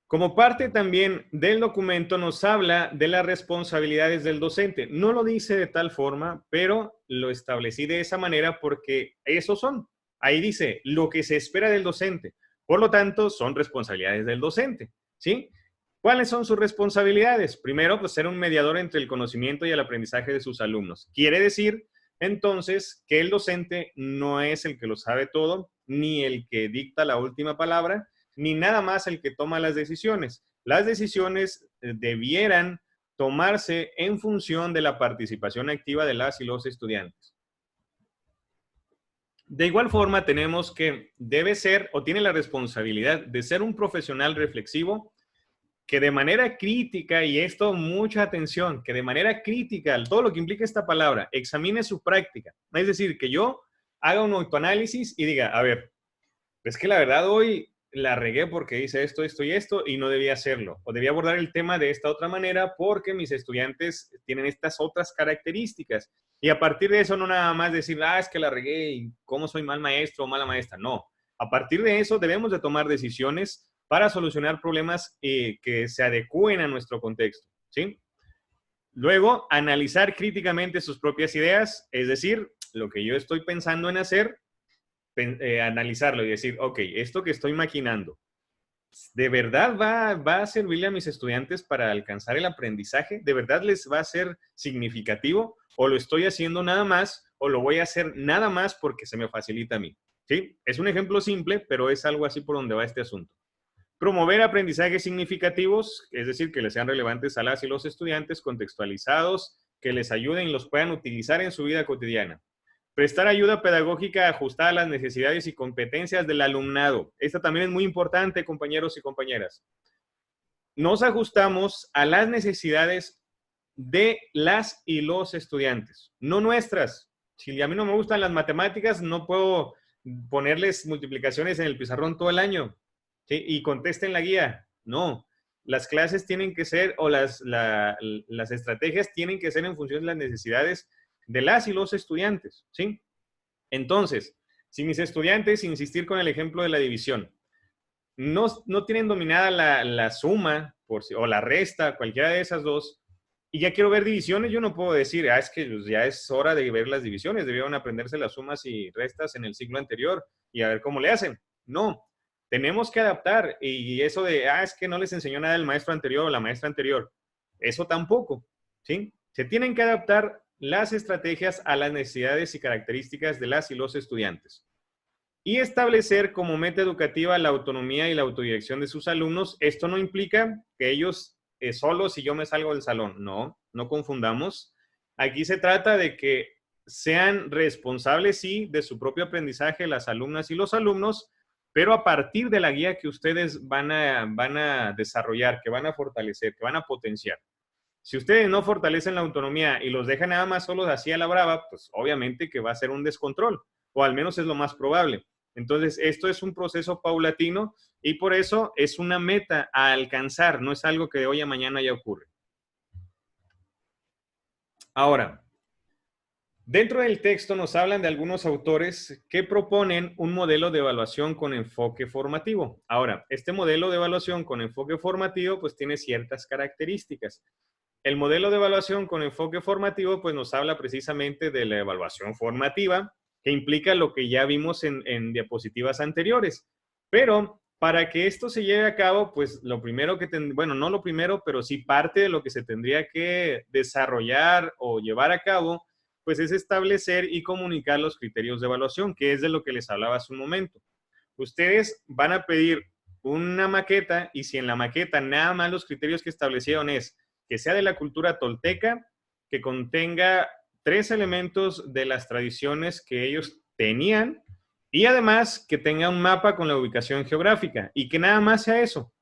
como parte también del documento nos habla de las responsabilidades del docente. No lo dice de tal forma, pero lo establecí de esa manera porque esos son. Ahí dice lo que se espera del docente. Por lo tanto, son responsabilidades del docente, ¿sí? ¿Cuáles son sus responsabilidades? Primero, pues ser un mediador entre el conocimiento y el aprendizaje de sus alumnos. Quiere decir, entonces, que el docente no es el que lo sabe todo, ni el que dicta la última palabra, ni nada más el que toma las decisiones. Las decisiones debieran tomarse en función de la participación activa de las y los estudiantes. De igual forma, tenemos que debe ser o tiene la responsabilidad de ser un profesional reflexivo que de manera crítica, y esto mucha atención, que de manera crítica, todo lo que implica esta palabra, examine su práctica. Es decir, que yo haga un autoanálisis y diga, a ver, es que la verdad hoy la regué porque hice esto, esto y esto y no debía hacerlo. O debía abordar el tema de esta otra manera porque mis estudiantes tienen estas otras características. Y a partir de eso no nada más decir, es que la regué y cómo soy mal maestro o mala maestra. No. A partir de eso debemos de tomar decisiones para solucionar problemas que se adecúen a nuestro contexto, ¿sí? Luego, analizar críticamente sus propias ideas, es decir, lo que yo estoy pensando en hacer, analizarlo y decir, ok, esto que estoy maquinando, ¿de verdad va a servirle a mis estudiantes para alcanzar el aprendizaje? ¿De verdad les va a ser significativo? ¿O lo estoy haciendo nada más? ¿O lo voy a hacer nada más porque se me facilita a mí? ¿Sí? Es un ejemplo simple, pero es algo así por donde va este asunto. Promover aprendizajes significativos, es decir, que les sean relevantes a las y los estudiantes, contextualizados, que les ayuden y los puedan utilizar en su vida cotidiana. Prestar ayuda pedagógica ajustada a las necesidades y competencias del alumnado. Esta también es muy importante, compañeros y compañeras. Nos ajustamos a las necesidades de las y los estudiantes, no nuestras. Si a mí no me gustan las matemáticas, no puedo ponerles multiplicaciones en el pizarrón todo el año, ¿sí? Y contesten la guía. No, las clases tienen que ser, o las estrategias tienen que ser en función de las necesidades de las y los estudiantes, ¿sí? Entonces, si mis estudiantes, insistir con el ejemplo de la división, no tienen dominada la suma o la resta, cualquiera de esas dos, y ya quiero ver divisiones, yo no puedo decir, es que ya es hora de ver las divisiones, debieron aprenderse las sumas y restas en el siglo anterior y a ver cómo le hacen. No, tenemos que adaptar, y eso de, es que no les enseñó nada el maestro anterior o la maestra anterior, eso tampoco, ¿sí? Se tienen que adaptar las estrategias a las necesidades y características de las y los estudiantes. Y establecer como meta educativa la autonomía y la autodirección de sus alumnos. Esto no implica que ellos solos y yo me salgo del salón. No, no confundamos. Aquí se trata de que sean responsables, sí, de su propio aprendizaje las alumnas y los alumnos, pero a partir de la guía que ustedes van a desarrollar, que van a fortalecer, que van a potenciar. Si ustedes no fortalecen la autonomía y los dejan nada más solos así a la brava, pues obviamente que va a ser un descontrol, o al menos es lo más probable. Entonces, esto es un proceso paulatino y por eso es una meta a alcanzar, no es algo que de hoy a mañana ya ocurre. Ahora, dentro del texto nos hablan de algunos autores que proponen un modelo de evaluación con enfoque formativo. Ahora, este modelo de evaluación con enfoque formativo pues tiene ciertas características. El modelo de evaluación con enfoque formativo pues nos habla precisamente de la evaluación formativa, que implica lo que ya vimos en diapositivas anteriores. Pero para que esto se lleve a cabo, pues lo primero que, bueno, no lo primero, pero sí parte de lo que se tendría que desarrollar o llevar a cabo, pues es establecer y comunicar los criterios de evaluación, que es de lo que les hablaba hace un momento. Ustedes van a pedir una maqueta y si en la maqueta nada más los criterios que establecieron es que sea de la cultura tolteca, que contenga 3 elementos de las tradiciones que ellos tenían y además que tenga un mapa con la ubicación geográfica y que nada más sea eso.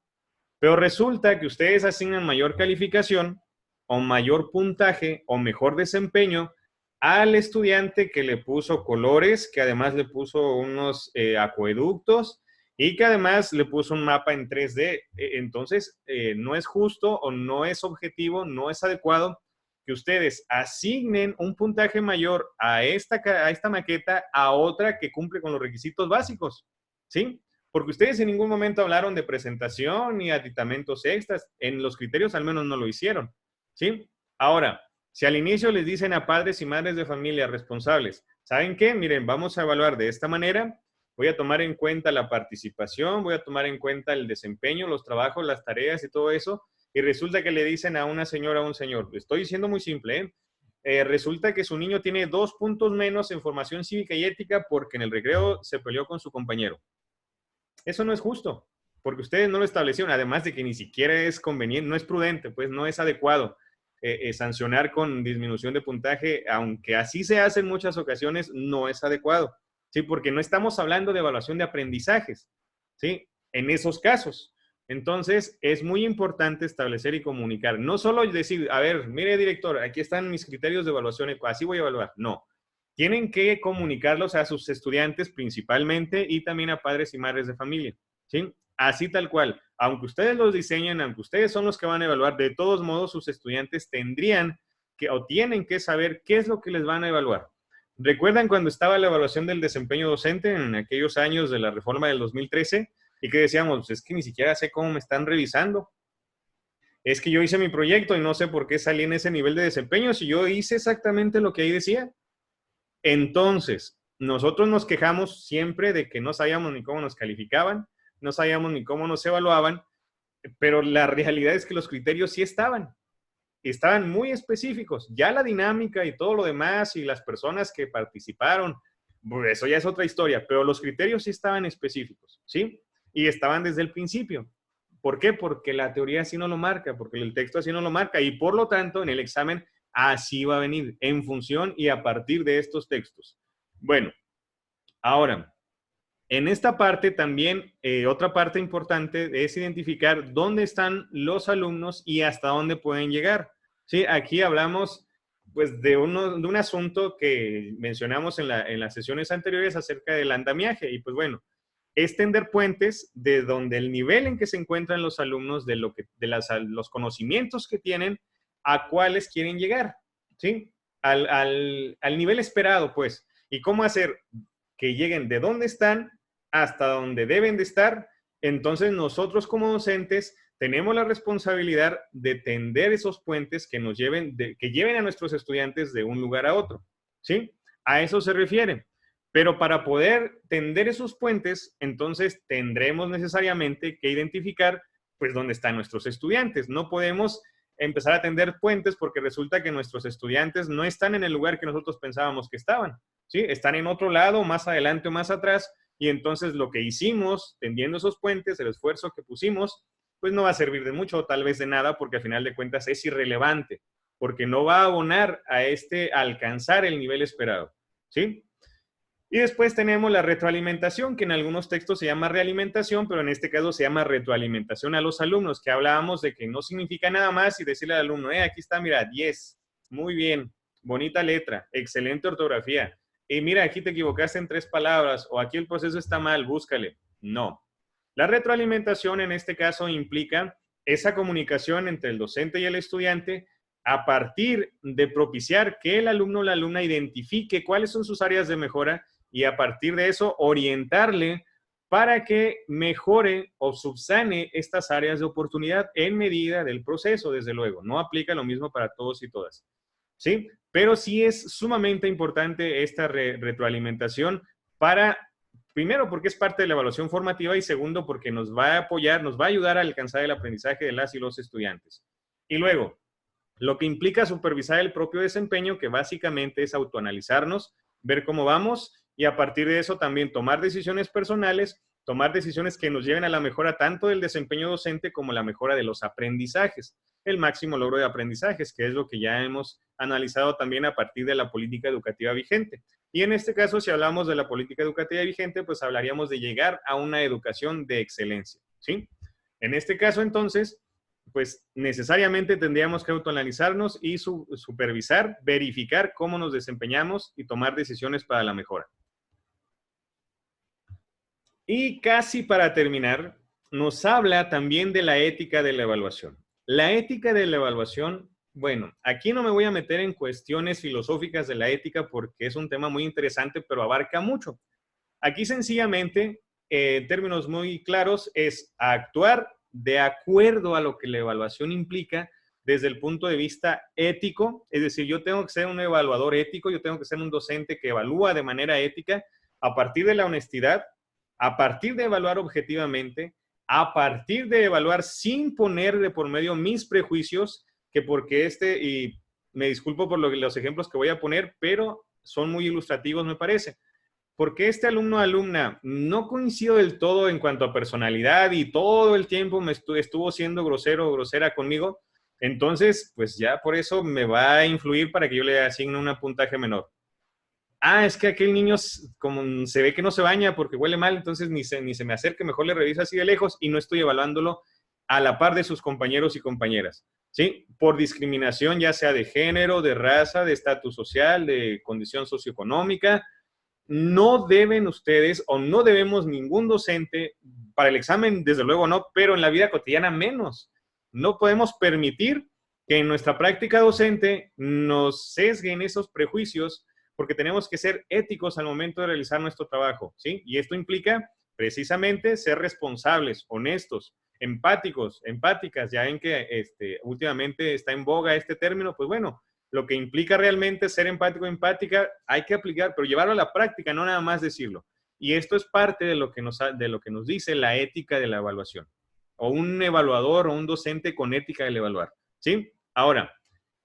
Pero resulta que ustedes asignan mayor calificación o mayor puntaje o mejor desempeño al estudiante que le puso colores, que además le puso unos acueductos y que además le puso un mapa en 3D. Entonces, no es justo o no es objetivo, no es adecuado que ustedes asignen un puntaje mayor a esta maqueta a otra que cumple con los requisitos básicos, ¿sí? Porque ustedes en ningún momento hablaron de presentación ni aditamentos extras. En los criterios al menos no lo hicieron, ¿sí? Ahora, si al inicio les dicen a padres y madres de familia responsables, ¿saben qué? Miren, vamos a evaluar de esta manera, voy a tomar en cuenta la participación, voy a tomar en cuenta el desempeño, los trabajos, las tareas y todo eso, y resulta que le dicen a una señora o a un señor, estoy diciendo muy simple, resulta que su niño tiene 2 puntos menos en formación cívica y ética porque en el recreo se peleó con su compañero. Eso no es justo, porque ustedes no lo establecieron, además de que ni siquiera es conveniente, no es prudente, pues no es adecuado sancionar con disminución de puntaje, aunque así se hace en muchas ocasiones, no es adecuado, ¿sí? Porque no estamos hablando de evaluación de aprendizajes, ¿sí? En esos casos. Entonces, es muy importante establecer y comunicar. No solo decir, a ver, mire, director, aquí están mis criterios de evaluación, así voy a evaluar. No. Tienen que comunicarlos a sus estudiantes principalmente y también a padres y madres de familia, ¿sí? Así tal cual. Aunque ustedes los diseñen, aunque ustedes son los que van a evaluar, de todos modos sus estudiantes tendrían que o tienen que saber qué es lo que les van a evaluar. ¿Recuerdan cuando estaba la evaluación del desempeño docente en aquellos años de la reforma del 2013? Y que decíamos, es que ni siquiera sé cómo me están revisando. Es que yo hice mi proyecto y no sé por qué salí en ese nivel de desempeño si yo hice exactamente lo que ahí decía. Entonces, nosotros nos quejamos siempre de que no sabíamos ni cómo nos calificaban, no sabíamos ni cómo nos evaluaban, pero la realidad es que los criterios sí estaban muy específicos. Ya la dinámica y todo lo demás y las personas que participaron, pues eso ya es otra historia, pero los criterios sí estaban específicos, ¿sí? Y estaban desde el principio. ¿Por qué? Porque la teoría así no lo marca, porque el texto así no lo marca y por lo tanto en el examen así va a venir en función y a partir de estos textos. Bueno, ahora, en esta parte también, otra parte importante es identificar dónde están los alumnos y hasta dónde pueden llegar. ¿Sí? Aquí hablamos pues, de un asunto que mencionamos en las sesiones anteriores acerca del andamiaje. Y pues bueno, es tender puentes de donde el nivel en que se encuentran los alumnos, los conocimientos que tienen, a cuáles quieren llegar. ¿Sí? Al nivel esperado, pues. ¿Y cómo hacer que lleguen de dónde están hasta donde deben de estar? Entonces nosotros como docentes tenemos la responsabilidad de tender esos puentes que que lleven a nuestros estudiantes de un lugar a otro, ¿sí? A eso se refiere. Pero para poder tender esos puentes, entonces tendremos necesariamente que identificar, pues, dónde están nuestros estudiantes. No podemos empezar a tender puentes porque resulta que nuestros estudiantes no están en el lugar que nosotros pensábamos que estaban, ¿sí? Están en otro lado, más adelante o más atrás, y entonces lo que hicimos, tendiendo esos puentes, el esfuerzo que pusimos, pues no va a servir de mucho, o tal vez de nada, porque al final de cuentas es irrelevante, porque no va a abonar a alcanzar el nivel esperado, ¿sí? Y después tenemos la retroalimentación, que en algunos textos se llama realimentación, pero en este caso se llama retroalimentación a los alumnos, que hablábamos de que no significa nada más y decirle al alumno, aquí está, mira, 10, muy bien, bonita letra, excelente ortografía, y mira, aquí te equivocaste en 3 palabras, o aquí el proceso está mal, búscale. No. La retroalimentación en este caso implica esa comunicación entre el docente y el estudiante a partir de propiciar que el alumno o la alumna identifique cuáles son sus áreas de mejora y a partir de eso orientarle para que mejore o subsane estas áreas de oportunidad en medida del proceso, desde luego. No aplica lo mismo para todos y todas, ¿sí? Pero sí es sumamente importante esta retroalimentación para, primero, porque es parte de la evaluación formativa y segundo, porque nos va a apoyar, nos va a ayudar a alcanzar el aprendizaje de las y los estudiantes. Y luego, lo que implica supervisar el propio desempeño, que básicamente es autoanalizarnos, ver cómo vamos y a partir de eso también tomar decisiones personales, tomar decisiones que nos lleven a la mejora tanto del desempeño docente como la mejora de los aprendizajes, el máximo logro de aprendizajes, que es lo que ya hemos analizado también a partir de la política educativa vigente. Y en este caso, si hablamos de la política educativa vigente, pues hablaríamos de llegar a una educación de excelencia, ¿sí? En este caso, entonces, pues necesariamente tendríamos que autoanalizarnos y supervisar, verificar cómo nos desempeñamos y tomar decisiones para la mejora. Y casi para terminar, nos habla también de la ética de la evaluación. La ética de la evaluación, bueno, aquí no me voy a meter en cuestiones filosóficas de la ética porque es un tema muy interesante, pero abarca mucho. Aquí sencillamente, en términos muy claros, es actuar de acuerdo a lo que la evaluación implica desde el punto de vista ético, es decir, yo tengo que ser un evaluador ético, yo tengo que ser un docente que evalúa de manera ética a partir de la honestidad, a partir de evaluar objetivamente, a partir de evaluar sin poner de por medio mis prejuicios, que porque y me disculpo por los ejemplos que voy a poner, pero son muy ilustrativos, me parece. Porque este alumno o alumna no coincido del todo en cuanto a personalidad y todo el tiempo me estuvo siendo grosero o grosera conmigo, entonces, pues ya por eso me va a influir para que yo le asigne un puntaje menor. Es que aquel niño como se ve que no se baña porque huele mal, entonces ni se me acerque, mejor le reviso así de lejos y no estoy evaluándolo a la par de sus compañeros y compañeras, ¿sí? Por discriminación, ya sea de género, de raza, de estatus social, de condición socioeconómica. No deben ustedes o no debemos ningún docente, para el examen desde luego no, pero en la vida cotidiana menos. No podemos permitir que en nuestra práctica docente nos sesguen esos prejuicios porque tenemos que ser éticos al momento de realizar nuestro trabajo, ¿sí? Y esto implica precisamente ser responsables, honestos, empáticos, empáticas. Ya ven que últimamente está en boga este término, pues bueno, lo que implica realmente ser empático o empática, hay que aplicar, pero llevarlo a la práctica, no nada más decirlo. Y esto es parte de lo que nos dice la ética de la evaluación. O un evaluador o un docente con ética del evaluar, ¿sí? Ahora,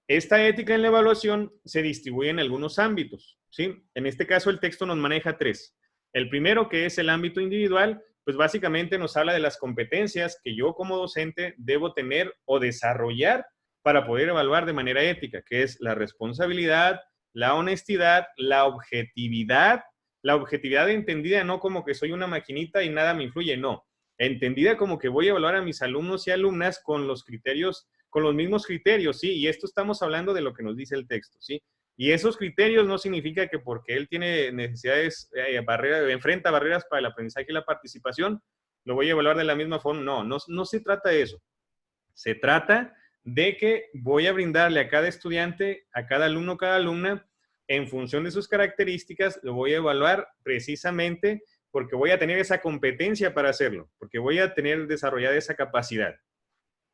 esta ética en la evaluación se distribuye en algunos ámbitos, ¿sí? En este caso, el texto nos maneja 3. El primero, que es el ámbito individual, pues básicamente nos habla de las competencias que yo como docente debo tener o desarrollar para poder evaluar de manera ética, que es la responsabilidad, la honestidad, la objetividad entendida no como que soy una maquinita y nada me influye, no, entendida como que voy a evaluar a mis alumnos y alumnas con los criterios, con los mismos criterios, ¿sí? Y esto estamos hablando de lo que nos dice el texto, ¿sí? Y esos criterios no significa que porque él tiene necesidades, enfrenta barreras para el aprendizaje y la participación, lo voy a evaluar de la misma forma. No se trata de eso. Se trata de que voy a brindarle a cada estudiante, a cada alumno, cada alumna, en función de sus características, lo voy a evaluar precisamente porque voy a tener esa competencia para hacerlo, porque voy a tener desarrollada esa capacidad.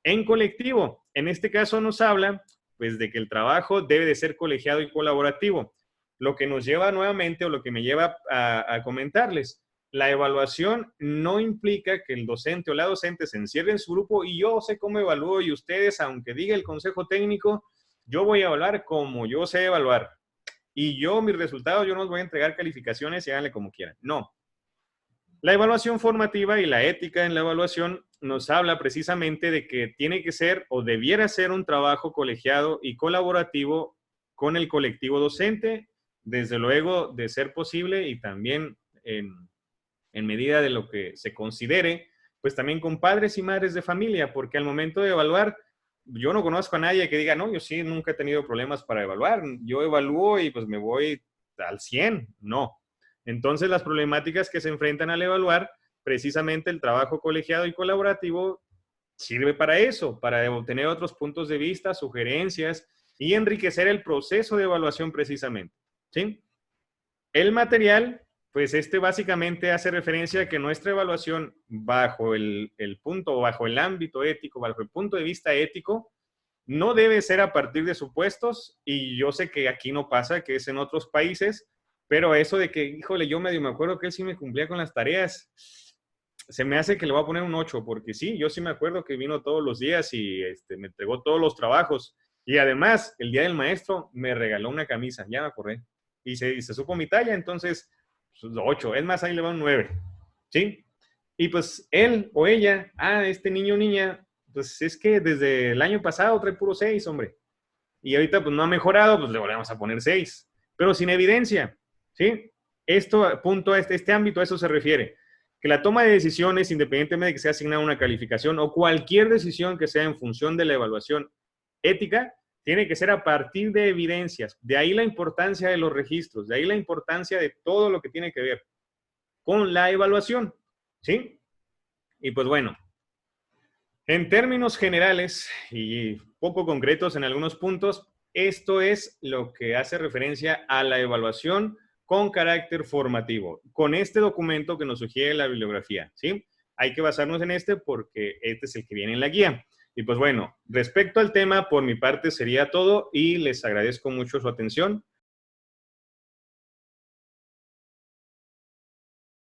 En colectivo, en este caso nos habla pues de que el trabajo debe de ser colegiado y colaborativo. Lo que nos lleva nuevamente, o lo que me lleva a comentarles, la evaluación no implica que el docente o la docente se encierre en su grupo y yo sé cómo evalúo y ustedes, aunque diga el consejo técnico, yo voy a evaluar como yo sé evaluar. Y yo, mis resultados, yo no os voy a entregar calificaciones y háganle como quieran. No. La evaluación formativa y la ética en la evaluación nos habla precisamente de que tiene que ser o debiera ser un trabajo colegiado y colaborativo con el colectivo docente, desde luego de ser posible y también en medida de lo que se considere, pues también con padres y madres de familia, porque al momento de evaluar, yo no conozco a nadie que diga, no, yo sí nunca he tenido problemas para evaluar, yo evalúo y pues me voy al 100, no. Entonces las problemáticas que se enfrentan al evaluar, precisamente el trabajo colegiado y colaborativo sirve para eso, para obtener otros puntos de vista, sugerencias y enriquecer el proceso de evaluación precisamente, ¿sí? El material, pues básicamente hace referencia a que nuestra evaluación bajo el punto, bajo el ámbito ético, bajo el punto de vista ético, no debe ser a partir de supuestos, y yo sé que aquí no pasa, que es en otros países, pero eso de que, híjole, yo medio me acuerdo que él sí me cumplía con las tareas, se me hace que le voy a poner un 8, porque sí, yo sí me acuerdo que vino todos los días y me entregó todos los trabajos, y además, el día del maestro me regaló una camisa, ya me acordé, y se supo mi talla, entonces, pues, 8, es más, ahí le va un 9, ¿sí? Y pues él o ella, este niño o niña, pues es que desde el año pasado trae puro 6, hombre. Y ahorita pues no ha mejorado, pues le volvemos a poner 6. Pero sin evidencia, ¿sí? Esto, punto a este ámbito, a eso se refiere. Que la toma de decisiones, independientemente de que sea asignada una calificación o cualquier decisión que sea en función de la evaluación ética, tiene que ser a partir de evidencias. De ahí la importancia de los registros, de ahí la importancia de todo lo que tiene que ver con la evaluación, ¿sí? Y pues bueno, en términos generales y poco concretos en algunos puntos, esto es lo que hace referencia a la evaluación con carácter formativo, con este documento que nos sugiere la bibliografía, ¿sí? Hay que basarnos en este porque este es el que viene en la guía. Y pues bueno, respecto al tema, por mi parte sería todo y les agradezco mucho su atención.